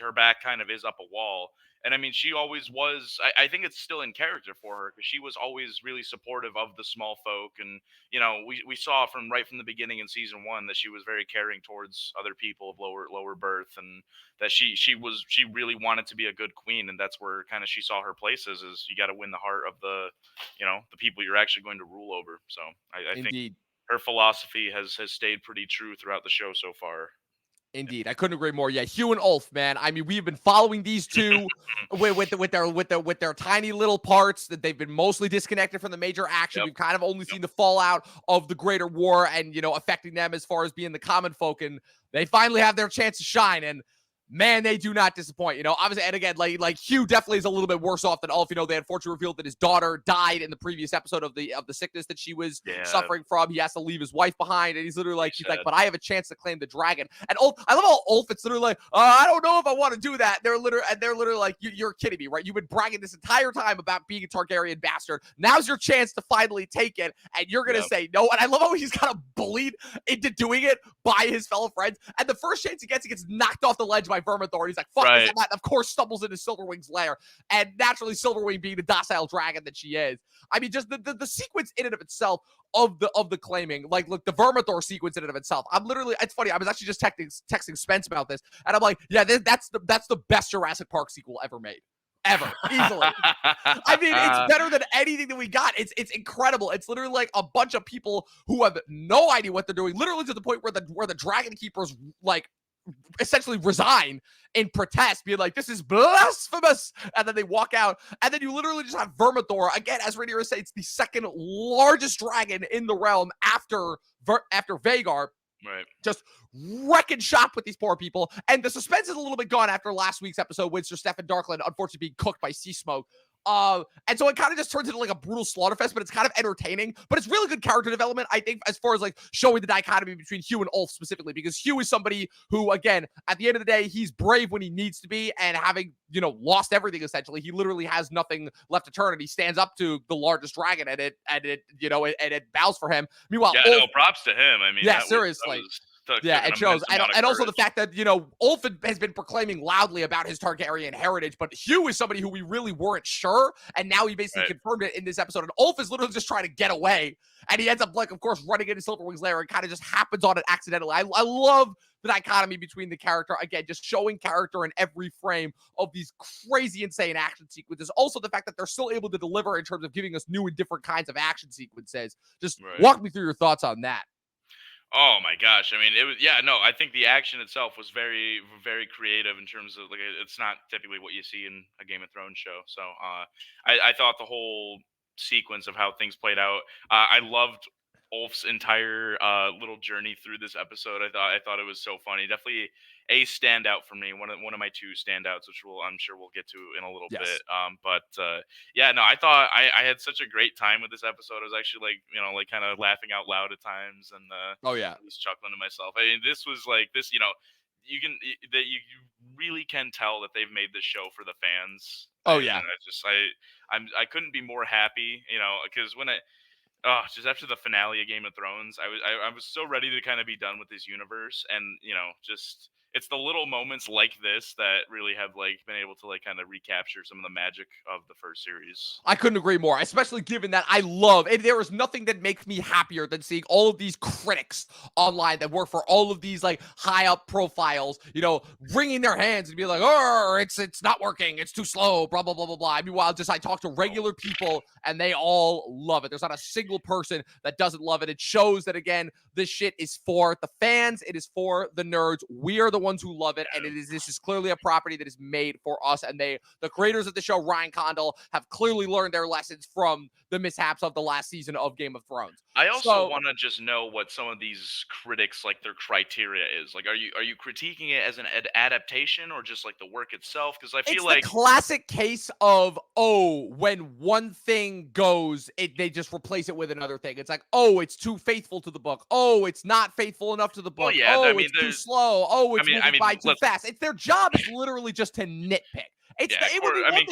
her back kind of is up a wall. And I mean, she always was. I think it's still in character for her, because she was always really supportive of the small folk, and we saw right from the beginning in season 1 that she was very caring towards other people of lower birth, and that she really wanted to be a good queen, and that's where kind of she saw her places, is you got to win the heart of the people you're actually going to rule over. So I think her philosophy has stayed pretty true throughout the show so far. Indeed, I couldn't agree more. Yeah, Hugh and Ulf, man. I mean, we've been following these two with their tiny little parts that they've been mostly disconnected from the major action. Yep. We've kind of only seen the fallout of the greater war and affecting them as far as being the common folk, and they finally have their chance to shine. And man, they do not disappoint. Obviously, and again, like Hugh definitely is a little bit worse off than Ulf. They unfortunately revealed that his daughter died in the previous episode of the sickness that she was suffering from. He has to leave his wife behind, and he's literally like, but I have a chance to claim the dragon. And Ulf, I love how Ulf, it's literally like, I don't know if I want to do that. They're literally like, you're kidding me, right? You've been bragging this entire time about being a Targaryen bastard. Now's your chance to finally take it, and you're gonna say no. And I love how he's kind of bullied into doing it by his fellow friends. And the first chance he gets knocked off the ledge by Vermithor. He's like, fuck this, and that, of course, stumbles into Silverwing's lair. And naturally, Silverwing being the docile dragon that she is. I mean, just the sequence in and of itself of the claiming, like, look, the Vermithor sequence in and of itself. It's funny. I was actually just texting Spence about this, and I'm like, yeah, that's the best Jurassic Park sequel ever made. Ever, easily. I mean, it's better than anything that we got. It's incredible. It's literally like a bunch of people who have no idea what they're doing, literally to the point where the Dragon Keepers, like, essentially resign in protest, being like, this is blasphemous, and then they walk out, and then you literally just have Vermithor, again, as Rhaenyra said, it's the second largest dragon in the realm after Vhagar, right, just wrecking shop with these poor people. And the suspense is a little bit gone after last week's episode with Sir Stefan Darkland unfortunately being cooked by sea smoke. And so it kind of just turns into like a brutal slaughterfest, but it's kind of entertaining. But it's really good character development, I think, as far as like showing the dichotomy between Hugh and Ulf specifically, because Hugh is somebody who, again, at the end of the day, he's brave when he needs to be, and having, lost everything essentially, he literally has nothing left to turn, and he stands up to the largest dragon, and it bows for him. Meanwhile, Ulf, props to him. I mean, seriously. It shows. And also the fact that, Ulf has been proclaiming loudly about his Targaryen heritage, but Hugh is somebody who we really weren't sure, and now he basically confirmed it in this episode. And Ulf is literally just trying to get away, and he ends up, like, of course, running into Silverwing's lair, and kind of just happens on it accidentally. I love the dichotomy between the character, again, just showing character in every frame of these crazy, insane action sequences. Also, the fact that they're still able to deliver in terms of giving us new and different kinds of action sequences. Just walk me through your thoughts on that. Oh my gosh. I mean, it was, I think the action itself was very, very creative in terms of, like, it's not typically what you see in a Game of Thrones show. So, I thought the whole sequence of how things played out, I loved Ulf's entire little journey through this episode. I thought it was so funny. Definitely a standout for me. One of my two standouts, which I'm sure we'll get to in a little bit. I thought I had such a great time with this episode. I was actually like kind of laughing out loud at times, and I was chuckling to myself. I mean, this was like this. You really can tell that they've made this show for the fans. Oh yeah. And I couldn't be more happy. Because when just after the finale of Game of Thrones, I was so ready to kind of be done with this universe, and just it's the little moments like this that really have like been able to like kind of recapture some of the magic of the first series. I couldn't agree more, especially given that I love, and there is nothing that makes me happier than seeing all of these critics online that work for all of these like high up profiles, wringing their hands and be like, oh, it's not working, it's too slow, blah, blah, blah, blah, blah. Meanwhile, I talk to regular people and they all love it. There's not a single person that doesn't love it. It shows that, again, this shit is for the fans. It is for the nerds. We are the ones who love it, and this is clearly a property that is made for us, and the creators of the show, Ryan Condal, have clearly learned their lessons from the mishaps of the last season of Game of Thrones. I also want to just know what some of these critics, like, their criteria is. Like, are you critiquing it as an adaptation or just like the work itself? Because I feel like the classic case of, when one thing goes, they just replace it with another thing. It's like, it's too faithful to the book. It's not faithful enough to the book. It's too slow. It's moving by too fast. It's their job is literally just to nitpick.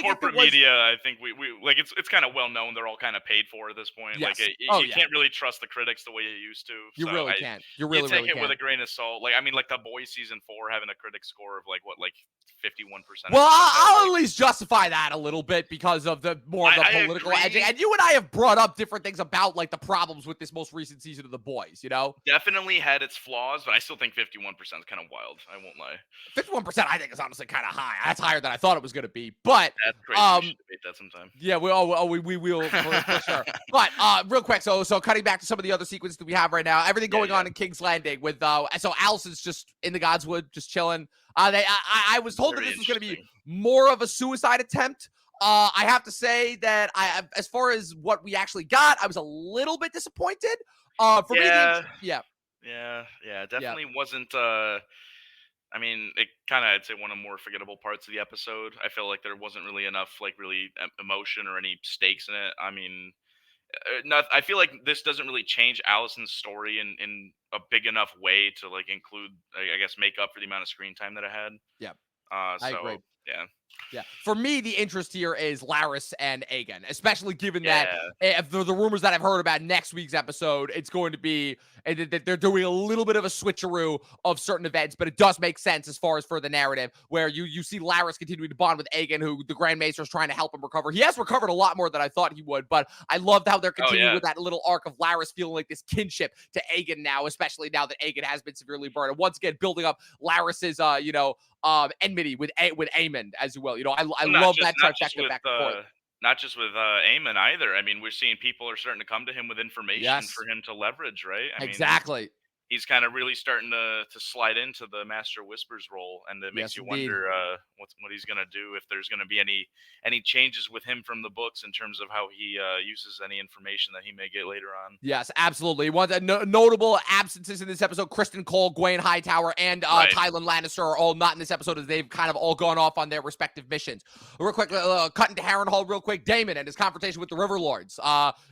Corporate media, I think we like it's kind of well known. They're all kind of paid for at this point. Yes. Like you can't really trust the critics the way you used to. You really can't. You really take really it can't. with a grain of salt. Like, I mean, like The Boys season 4 having a critic score of like 51%. Well, I'll at least justify that a little bit because of the political edging. And you and I have brought up different things about like the problems with this most recent season of The Boys. Definitely had its flaws, but I still think 51% is kind of wild. I won't lie. 51%, I think, is honestly kind of high. That's higher than I thought it was going going to be. But That's crazy. We should debate that sometime. yeah, we will for sure. But real quick, so cutting back to some of the other sequences that we have right now, everything going on in King's Landing with so Allison's just in the Godswood, just chilling. I was told that this was going to be more of a suicide attempt. I have to say that as far as what we actually got, I was a little bit disappointed. For me, definitely wasn't. I mean, it kind of, I'd say, one of the more forgettable parts of the episode. I feel like there wasn't really enough, like, really emotion or any stakes in it. I mean, I feel like this doesn't really change Allison's story in a big enough way to, like, include, I guess, make up for the amount of screen time that it had. Yeah, I agree. Yeah. Yeah. For me, the interest here is Laris and Aegon, especially given that if the rumors that I've heard about next week's episode, it's going to be that they're doing a little bit of a switcheroo of certain events, but it does make sense as far as for the narrative where you see Laris continuing to bond with Aegon, who the Grand Maester is trying to help him recover. He has recovered a lot more than I thought he would, but I loved how they're continuing with that little arc of Laris feeling like this kinship to Aegon now, especially now that Aegon has been severely burned. And once again, building up Laris's, enmity with Aemond as well. I love that trifecta back and forth. Not just with Aemon either. I mean, we're seeing people are starting to come to him with information for him to leverage, right? I mean, he's kind of really starting to slide into the Master Whispers role, and it makes you wonder what he's going to do, if there's going to be any changes with him from the books in terms of how he uses any information that he may get later on. Yes, absolutely. One notable absences in this episode: Kristen Cole, Gwen Hightower, and Tywin Lannister are all not in this episode, as they've kind of all gone off on their respective missions. Real quick, cut into Harrenhal real quick. Daemon and his confrontation with the River Lords.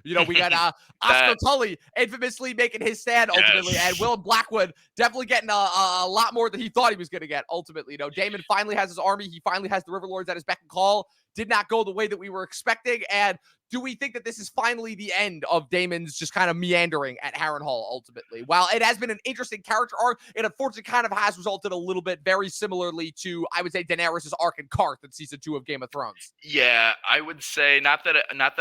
We got Oscar Tully infamously making his stand ultimately, and Will Blackwood definitely getting a lot more than he thought he was going to get ultimately. Daemon finally has his army. He finally has the River Lords at his beck and call. Did not go the way that we were expecting. And do we think that this is finally the end of Daemon's just kind of meandering at Harrenhal ultimately? While it has been an interesting character arc, it unfortunately kind of has resulted a little bit very similarly to, I would say, Daenerys' arc in Karth in season 2 of Game of Thrones. Yeah, I would say not that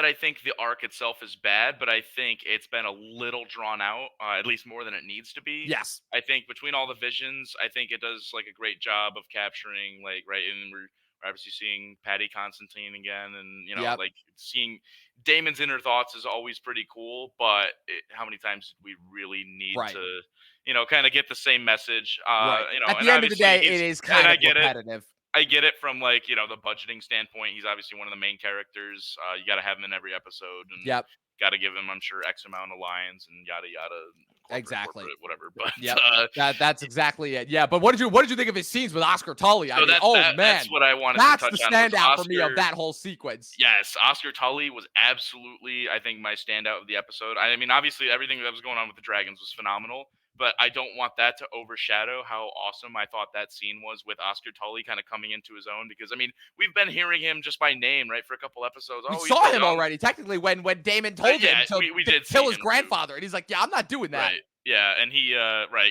I think the arc itself is bad, but I think it's been a little drawn out, at least more than it needs to be. Yes. I think between all the visions, I think it does like a great job of capturing, like, right, and we're obviously seeing Paddy Constantine again, and like seeing Daemon's inner thoughts is always pretty cool. But how many times did we really need to, kind of get the same message? At the end of the day, it is kind of repetitive. I get it from, like, the budgeting standpoint. He's obviously one of the main characters. You got to have him in every episode, and got to give him, I'm sure, X amount of lines and yada yada. Corporate, whatever. But that's exactly it. Yeah, but what did you think of his scenes with Oscar Tully? That's what I wanted to touch on. That's the standout for me of that whole sequence. Yes, Oscar Tully was absolutely, I think, my standout of the episode. I mean, obviously, everything that was going on with the dragons was phenomenal, but I don't want that to overshadow how awesome I thought that scene was with Oscar Tully kind of coming into his own. Because, I mean, we've been hearing him just by name, right, for a couple episodes. We saw him already, technically, when Daemon told him to kill his grandfather. And he's like, yeah, I'm not doing that. Right. Yeah, and he,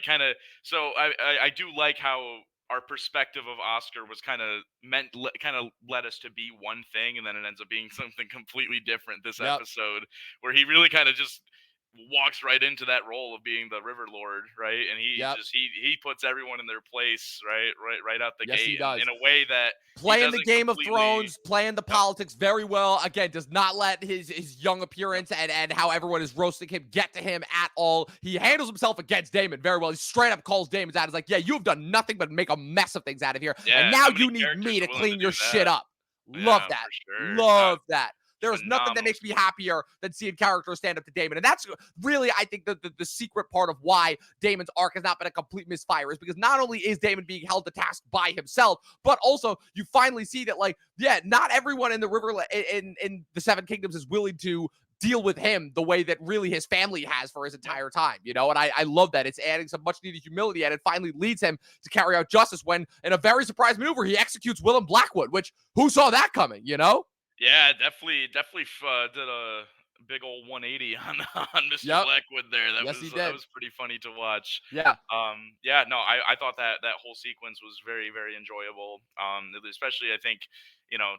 kind of. So I do like how our perspective of Oscar was kind of led us to be one thing, and then it ends up being something completely different this episode, where he really kind of just walks right into that role of being the River Lord, right? And he he puts everyone in their place, right out the gate, he does. In a way that playing the Game of Thrones, playing the politics very well. Again, does not let his young appearance and how everyone is roasting him get to him at all. He handles himself against Daemon very well. He straight up calls Daemon's out. He's like, yeah, you've done nothing but make a mess of things out of here, and now you need me to clean your shit up. Love that. Sure. Love that. There is nothing that makes me happier than seeing characters stand up to Daemon. And that's really, I think, the secret part of why Daemon's arc has not been a complete misfire, is because not only is Daemon being held to task by himself, but also you finally see that, like, not everyone in the river in the Seven Kingdoms is willing to deal with him the way that really his family has for his entire time, and I love that. It's adding some much needed humility, and it finally leads him to carry out justice when, in a very surprise maneuver, he executes Willem Blackwood, which, who saw that coming, Yeah, definitely did a big old 180 on Mr. Blackwood there. That was pretty funny to watch. Yeah. No, I thought that whole sequence was very, very enjoyable. Especially, I think,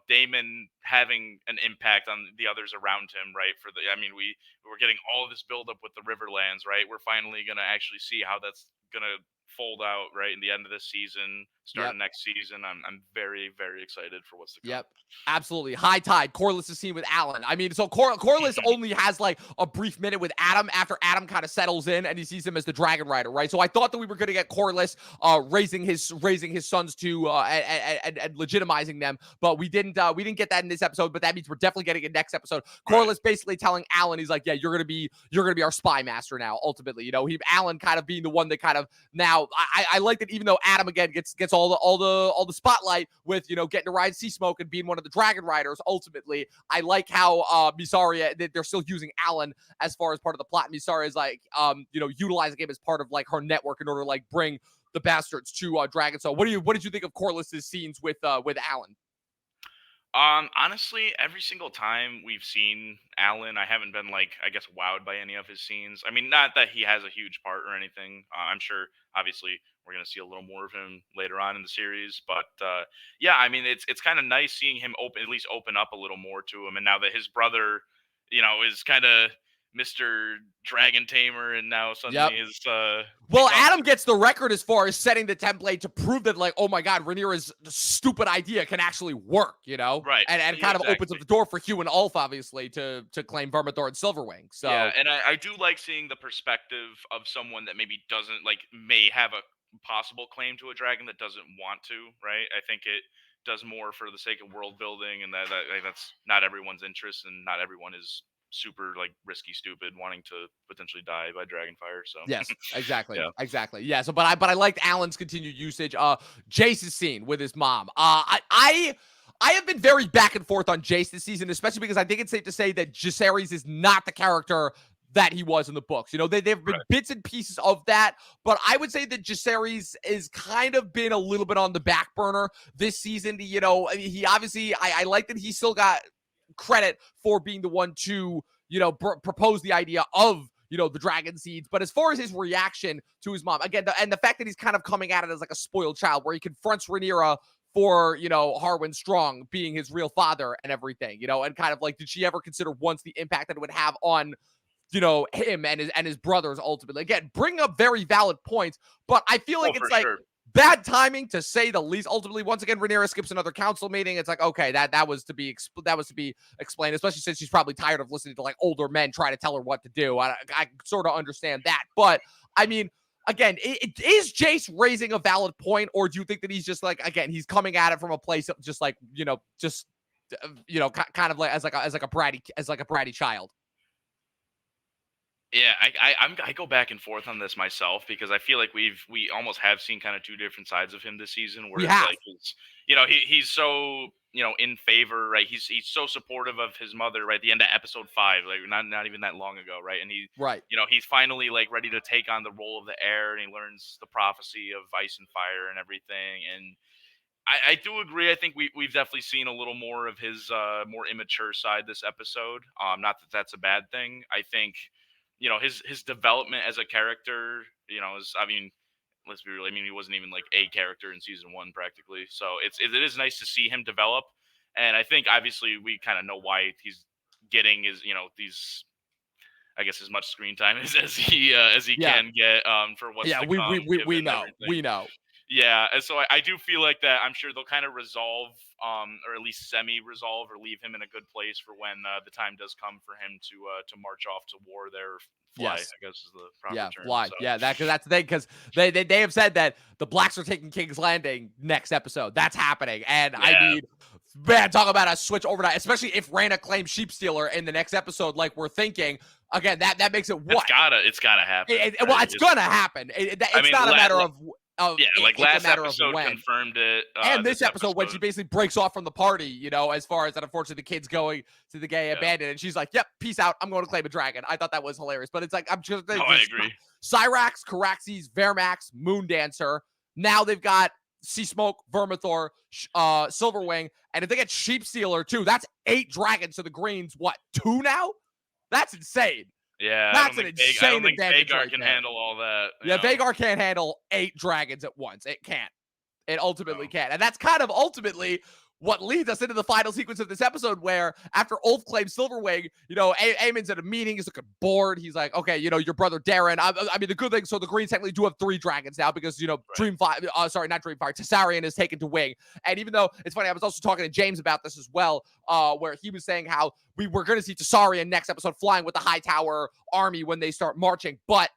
Daemon having an impact on the others around him, right? We were getting all this buildup with the Riverlands, right? We're finally gonna actually see how that's gonna fold out right in the end of this season, start of next season. I'm very, very excited for what's to come. Yep. Absolutely. High tide. Corliss is seen with Alan. I mean, so Corliss only has like a brief minute with Adam after Adam kind of settles in and he sees him as the Dragon Rider, right? So I thought that we were going to get Corliss raising his sons to and legitimizing them, but we didn't get that in this episode, but that means we're definitely getting it next episode. Corliss basically telling Alan, he's like, yeah, you're gonna be our spy master now, ultimately. You know, Alan kind of being the one that kind of now I like that, even though Adam again gets all the spotlight with, you know, getting to ride Sea Smoke and being one of the Dragon Riders. Ultimately, I like how Mysaria, they're still using Alan as far as part of the plot. Mysaria is like you know, utilizing him as part of like her network in order to like bring the bastards to Dragon. So what did you think of Corliss's scenes with Alan? Honestly, every single time we've seen Alan, I haven't been like, I guess, wowed by any of his scenes. I mean, not that he has a huge part or anything. I'm sure, obviously, we're gonna see a little more of him later on in the series. But yeah, I mean, it's kind of nice seeing him at least open up a little more to him. And now that his brother, you know, is kind of Mr. Dragon Tamer, and now suddenly is well, Adam gets the record as far as setting the template to prove that, like, oh my God, Rhaenyra's stupid idea can actually work, you know? Right. And kind of opens up the door for Hugh and Ulf, obviously, to claim Vermithor and Silverwing. So yeah, and I do like seeing the perspective of someone that maybe doesn't like may have a possible claim to a dragon that doesn't want to, right? I think it does more for the sake of world building, and that's not everyone's interest, and not everyone is super like risky stupid wanting to potentially die by dragonfire. So yes, exactly. Yeah. Exactly. Yeah. So but I liked Alan's continued usage. Jace's scene with his mom. I have been very back and forth on Jace this season, especially because I think it's safe to say that Jacaerys is not the character that he was in the books. You know, they've been bits and pieces of that, but I would say that Jacaerys is kind of been a little bit on the back burner this season. You know, I mean, he obviously, I like that he still got credit for being the one to, you know, propose the idea of, you know, the dragon seeds. But as far as his reaction to his mom, again, and the fact that he's kind of coming at it as like a spoiled child, where he confronts Rhaenyra for, you know, Harwin Strong being his real father and everything, you know, and kind of like, did she ever consider once the impact that it would have on, you know, him and his brothers ultimately? Again, bring up very valid points, but I feel like it's like bad timing to say the least. Ultimately, once again, Rhaenyra skips another council meeting. It's like, okay, that was to be explained, especially since she's probably tired of listening to like older men try to tell her what to do. I sort of understand that, but I mean, again, is Jace raising a valid point, or do you think that he's just like, again, he's coming at it from a place of just like, you know, kind of like as like a bratty child? Yeah, I go back and forth on this myself, because I feel like we almost have seen kind of two different sides of him this season, where like you know, he's so, you know, in favor, right? He's so supportive of his mother, right? At the end of episode 5, like not even that long ago, right? And he you know, he's finally like ready to take on the role of the heir, and he learns the prophecy of ice and fire and everything. And I do agree. I think we've definitely seen a little more of his more immature side this episode. Not that that's a bad thing. I think, you know, his development as a character, you know, is, I mean, let's be real. I mean, he wasn't even like a character in season 1 practically. So it is nice to see him develop. And I think obviously we kind of know why he's getting his, you know, these, I guess, as much screen time as he can get for what's to come. We know. Yeah, and so I do feel like that I'm sure they'll kind of resolve, or at least semi-resolve, or leave him in a good place for when the time does come for him to march off to war there. Fly, I guess is the proper term. Fly. So. Yeah, that's the thing, because they have said that the Blacks are taking King's Landing next episode. That's happening, and I mean, man, talk about a switch overnight, especially if Rhaena claims Sheep Stealer in the next episode, like we're thinking. Again, that makes it what? It's gotta happen. Well, it's gonna happen. It's not a matter of. Like last episode confirmed it. And this episode, when she basically breaks off from the party, you know, as far as that, unfortunately, the kid's going to the gay abandoned, and she's like, yep, peace out. I'm going to claim a dragon. I thought that was hilarious. But it's like, I'm just. I agree. Cyrax, Caraxes, Vermax, Moondancer. Now they've got Sea Smoke, Vermithor, Silverwing. And if they get Sheep Stealer, too, that's 8 dragons to the Greens. What, 2 now? That's insane. Yeah, that's an insane advantage. Vhagar can handle all that. Yeah, Vhagar can't handle 8 dragons at once. It can't. It ultimately can't. And that's kind of ultimately what leads us into the final sequence of this episode where after Ulf claims Silverwing, Aemon's at a meeting. He's looking bored. He's like, okay, your brother Darren. I mean, the good thing, so the Greens technically do have 3 dragons now because, Dreamfire, not Dreamfire, Tessarion is taken to Wing. And even though it's funny, I was also talking to James about this as well, where he was saying how we were going to see Tessarion next episode flying with the Hightower army when they start marching. But,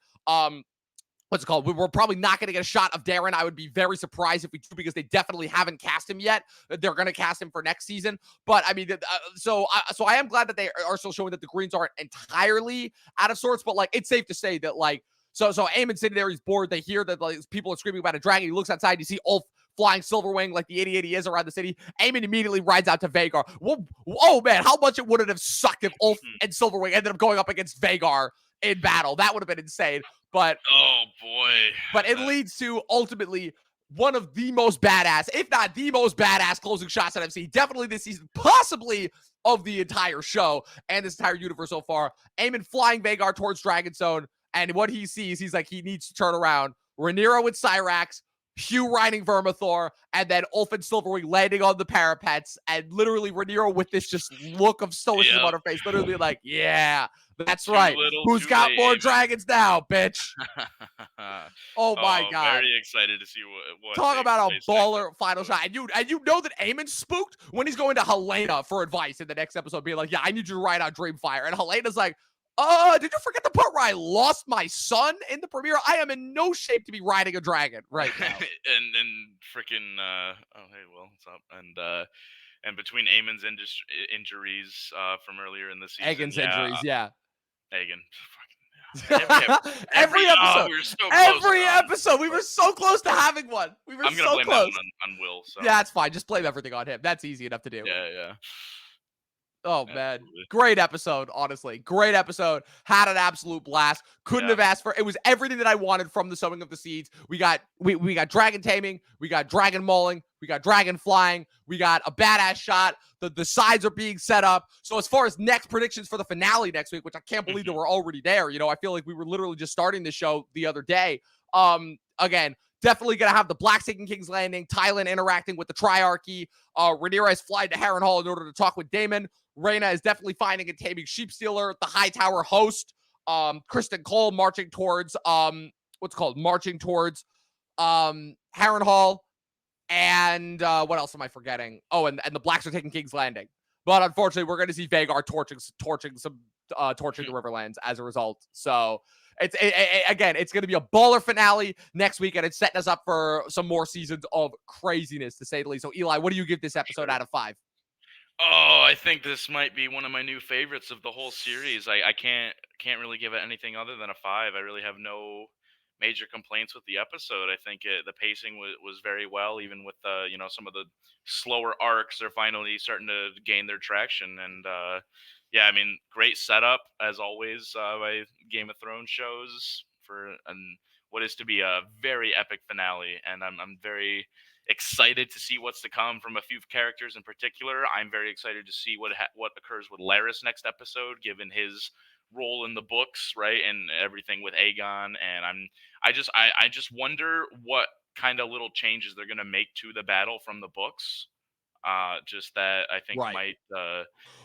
what's it called? We're probably not going to get a shot of Darren. I would be very surprised if we do because they definitely haven't cast him yet. They're going to cast him for next season. But I mean, so I am glad that they are still showing that the Greens aren't entirely out of sorts. But like, it's safe to say that like, so Aemon's sitting there, he's bored. They hear that like people are screaming about a dragon. He looks outside. You see Ulf flying Silverwing like the idiot he is around the city. Aemon immediately rides out to Vagar. Whoa, oh man, how much it would have sucked if Ulf and Silverwing ended up going up against Vagar in battle. That would have been insane. But oh boy. But it leads to ultimately one of the most badass, if not the most badass closing shots that I've seen, definitely this season, possibly of the entire show and this entire universe so far. Aemon flying Vagar towards Dragonstone, and what he sees, he's like, he needs to turn around. Rhaenyra with Cyrax, Hugh riding Vermithor, and then Ulf and Silverwing landing on the parapets, and literally Rhaenyra with this just look of stoicism on her face, literally like, yeah, that's Too right. little, Who's too got late, more Aemon. dragons now, bitch? Oh my god. Very excited to see what Talk takes about a place next baller final episode. shot. And you know that Aemon's spooked when he's going to Helena for advice in the next episode, being like, yeah, I need you to ride out Dreamfire. And Helena's like, did you forget the part where I lost my son in the premiere? I am in no shape to be riding a dragon right now. and freaking hey, Will, what's up? And between Aemon's injuries from earlier in the season, Aegon's injuries, yeah. Aegon. Every episode. We were so close. Every episode. We were so close to having one. We were I'm gonna so blame close. that one on Will. So. Yeah, that's fine. Just blame everything on him. That's easy enough to do. Yeah. Oh, man. Absolutely. Great episode, honestly. Great episode. Had an absolute blast. Couldn't have asked for it. Was everything that I wanted from the Sowing of the Seeds. We got dragon taming. We got dragon mauling. We got dragon flying. We got a badass shot. The sides are being set up. So as far as next predictions for the finale next week, which I can't believe that we're already there. I feel like we were literally just starting the show the other day. Again, definitely going to have the Blacks taking King's Landing, Tylan interacting with the Triarchy. Rhaenyra is flying to Harrenhal in order to talk with Daemon. Rhaena is definitely finding and taming Sheepstealer, the Hightower host. Kristen Cole marching towards Harrenhal. And what else am I forgetting? Oh, and the Blacks are taking King's Landing. But unfortunately, we're going to see Vagar torching the Riverlands as a result. So it's going to be a baller finale next week, and it's setting us up for some more seasons of craziness, to say the least. So, Eli, what do you give this episode out of 5? Oh, I think this might be one of my new favorites of the whole series. I can't really give it anything other than a 5. I really have no major complaints with the episode. I think the pacing was very well, even with some of the slower arcs. They're finally starting to gain their traction, and I mean, great setup as always by Game of Thrones shows for what is to be a very epic finale, and I'm very excited to see what's to come from a few characters in particular. I'm very excited to see what occurs with Larys next episode, given his role in the books, right, and everything with Aegon. And I just wonder what kind of little changes they're gonna make to the battle from the books. Just that I think might.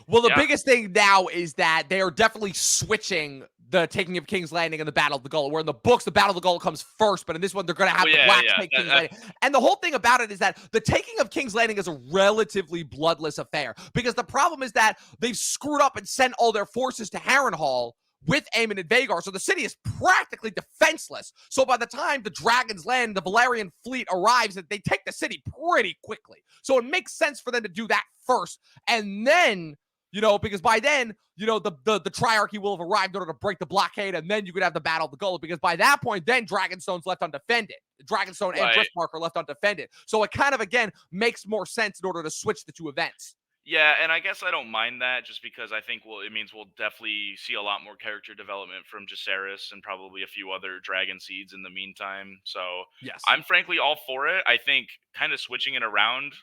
Well, the biggest thing now is that they are definitely switching the taking of King's Landing and the Battle of the Gullet. Where in the books, the Battle of the Gullet comes first, but in this one, they're going to have the Blacks take King's Landing. And the whole thing about it is that the taking of King's Landing is a relatively bloodless affair, because the problem is that they've screwed up and sent all their forces to Harrenhal with Aemon and Vagar, so the city is practically defenseless. So by the time the dragons land, the Valyrian fleet arrives, and they take the city pretty quickly. So it makes sense for them to do that first, and then, because by then, the Triarchy will have arrived in order to break the blockade, and then you could have the Battle of the Gullet, because by that point, then Dragonstone's left undefended. Dragonstone and Driftmark are left undefended. So it kind of, again, makes more sense in order to switch the two events. Yeah, and I guess I don't mind that, just because I think it means we'll definitely see a lot more character development from Jacaerys and probably a few other dragon seeds in the meantime. So yes, I'm frankly all for it. I think kind of switching it around,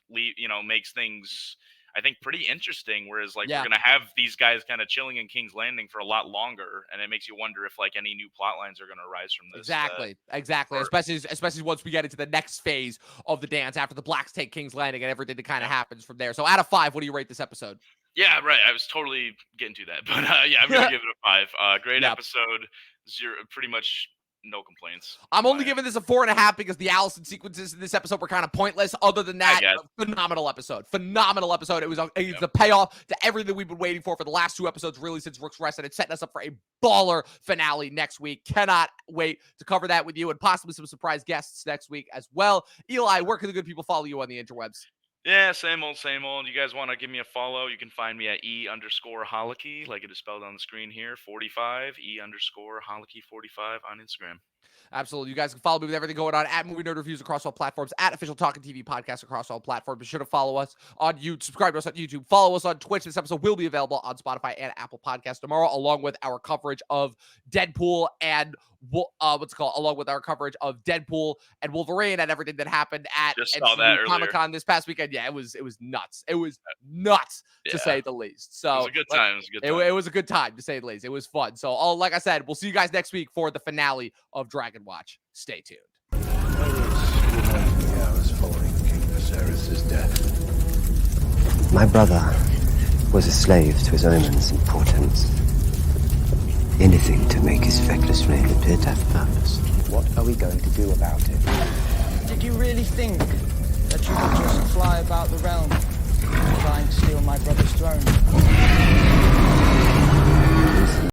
makes things I think, pretty interesting. Whereas, like, Yeah. we're gonna have these guys kind of chilling in King's Landing for a lot longer, and it makes you wonder if like any new plot lines are gonna arise from this. Exactly. or- Especially once we get into the next phase of the dance after the Blacks take King's Landing and everything that kind of happens from there. So out of 5, what do you rate this episode? Yeah, right. I was totally getting to that, but yeah, I'm gonna give it a 5. Great Yep. episode. Pretty much no complaints. I'm only giving this a 4.5 because the Allison sequences in this episode were kind of pointless. Other than that, phenomenal episode. It was it's the payoff to everything we've been waiting for the last 2 episodes, really, since Rook's Rest, and it's setting us up for a baller finale next week. Cannot wait to cover that with you and possibly some surprise guests next week as well. Eli, where can the good people follow you on the interwebs? Yeah, same old, same old. You guys want to give me a follow? You can find me at _Holicky, like it is spelled on the screen here, 45, _Holicky 45 on Instagram. Absolutely. You guys can follow me with everything going on at Movie Nerd Reviews across all platforms, at Official Talking TV Podcast across all platforms. Be sure to follow us on YouTube, subscribe to us on YouTube, follow us on Twitch. This episode will be available on Spotify and Apple Podcasts tomorrow, along with our coverage of Deadpool and along with our coverage of Deadpool and Wolverine and everything that happened at Comic-Con this past weekend. Yeah, it was nuts. It was nuts to say the least. So it was a good time. It was a good time to say the least. It was fun. So, like I said, we'll see you guys next week for the finale of Dragon Watch. Stay tuned. My brother was a slave to his omens and portents. Anything to make his feckless reign appear to have purpose. What are we going to do about it? Did you really think that you could just fly about the realm, trying to steal my brother's throne?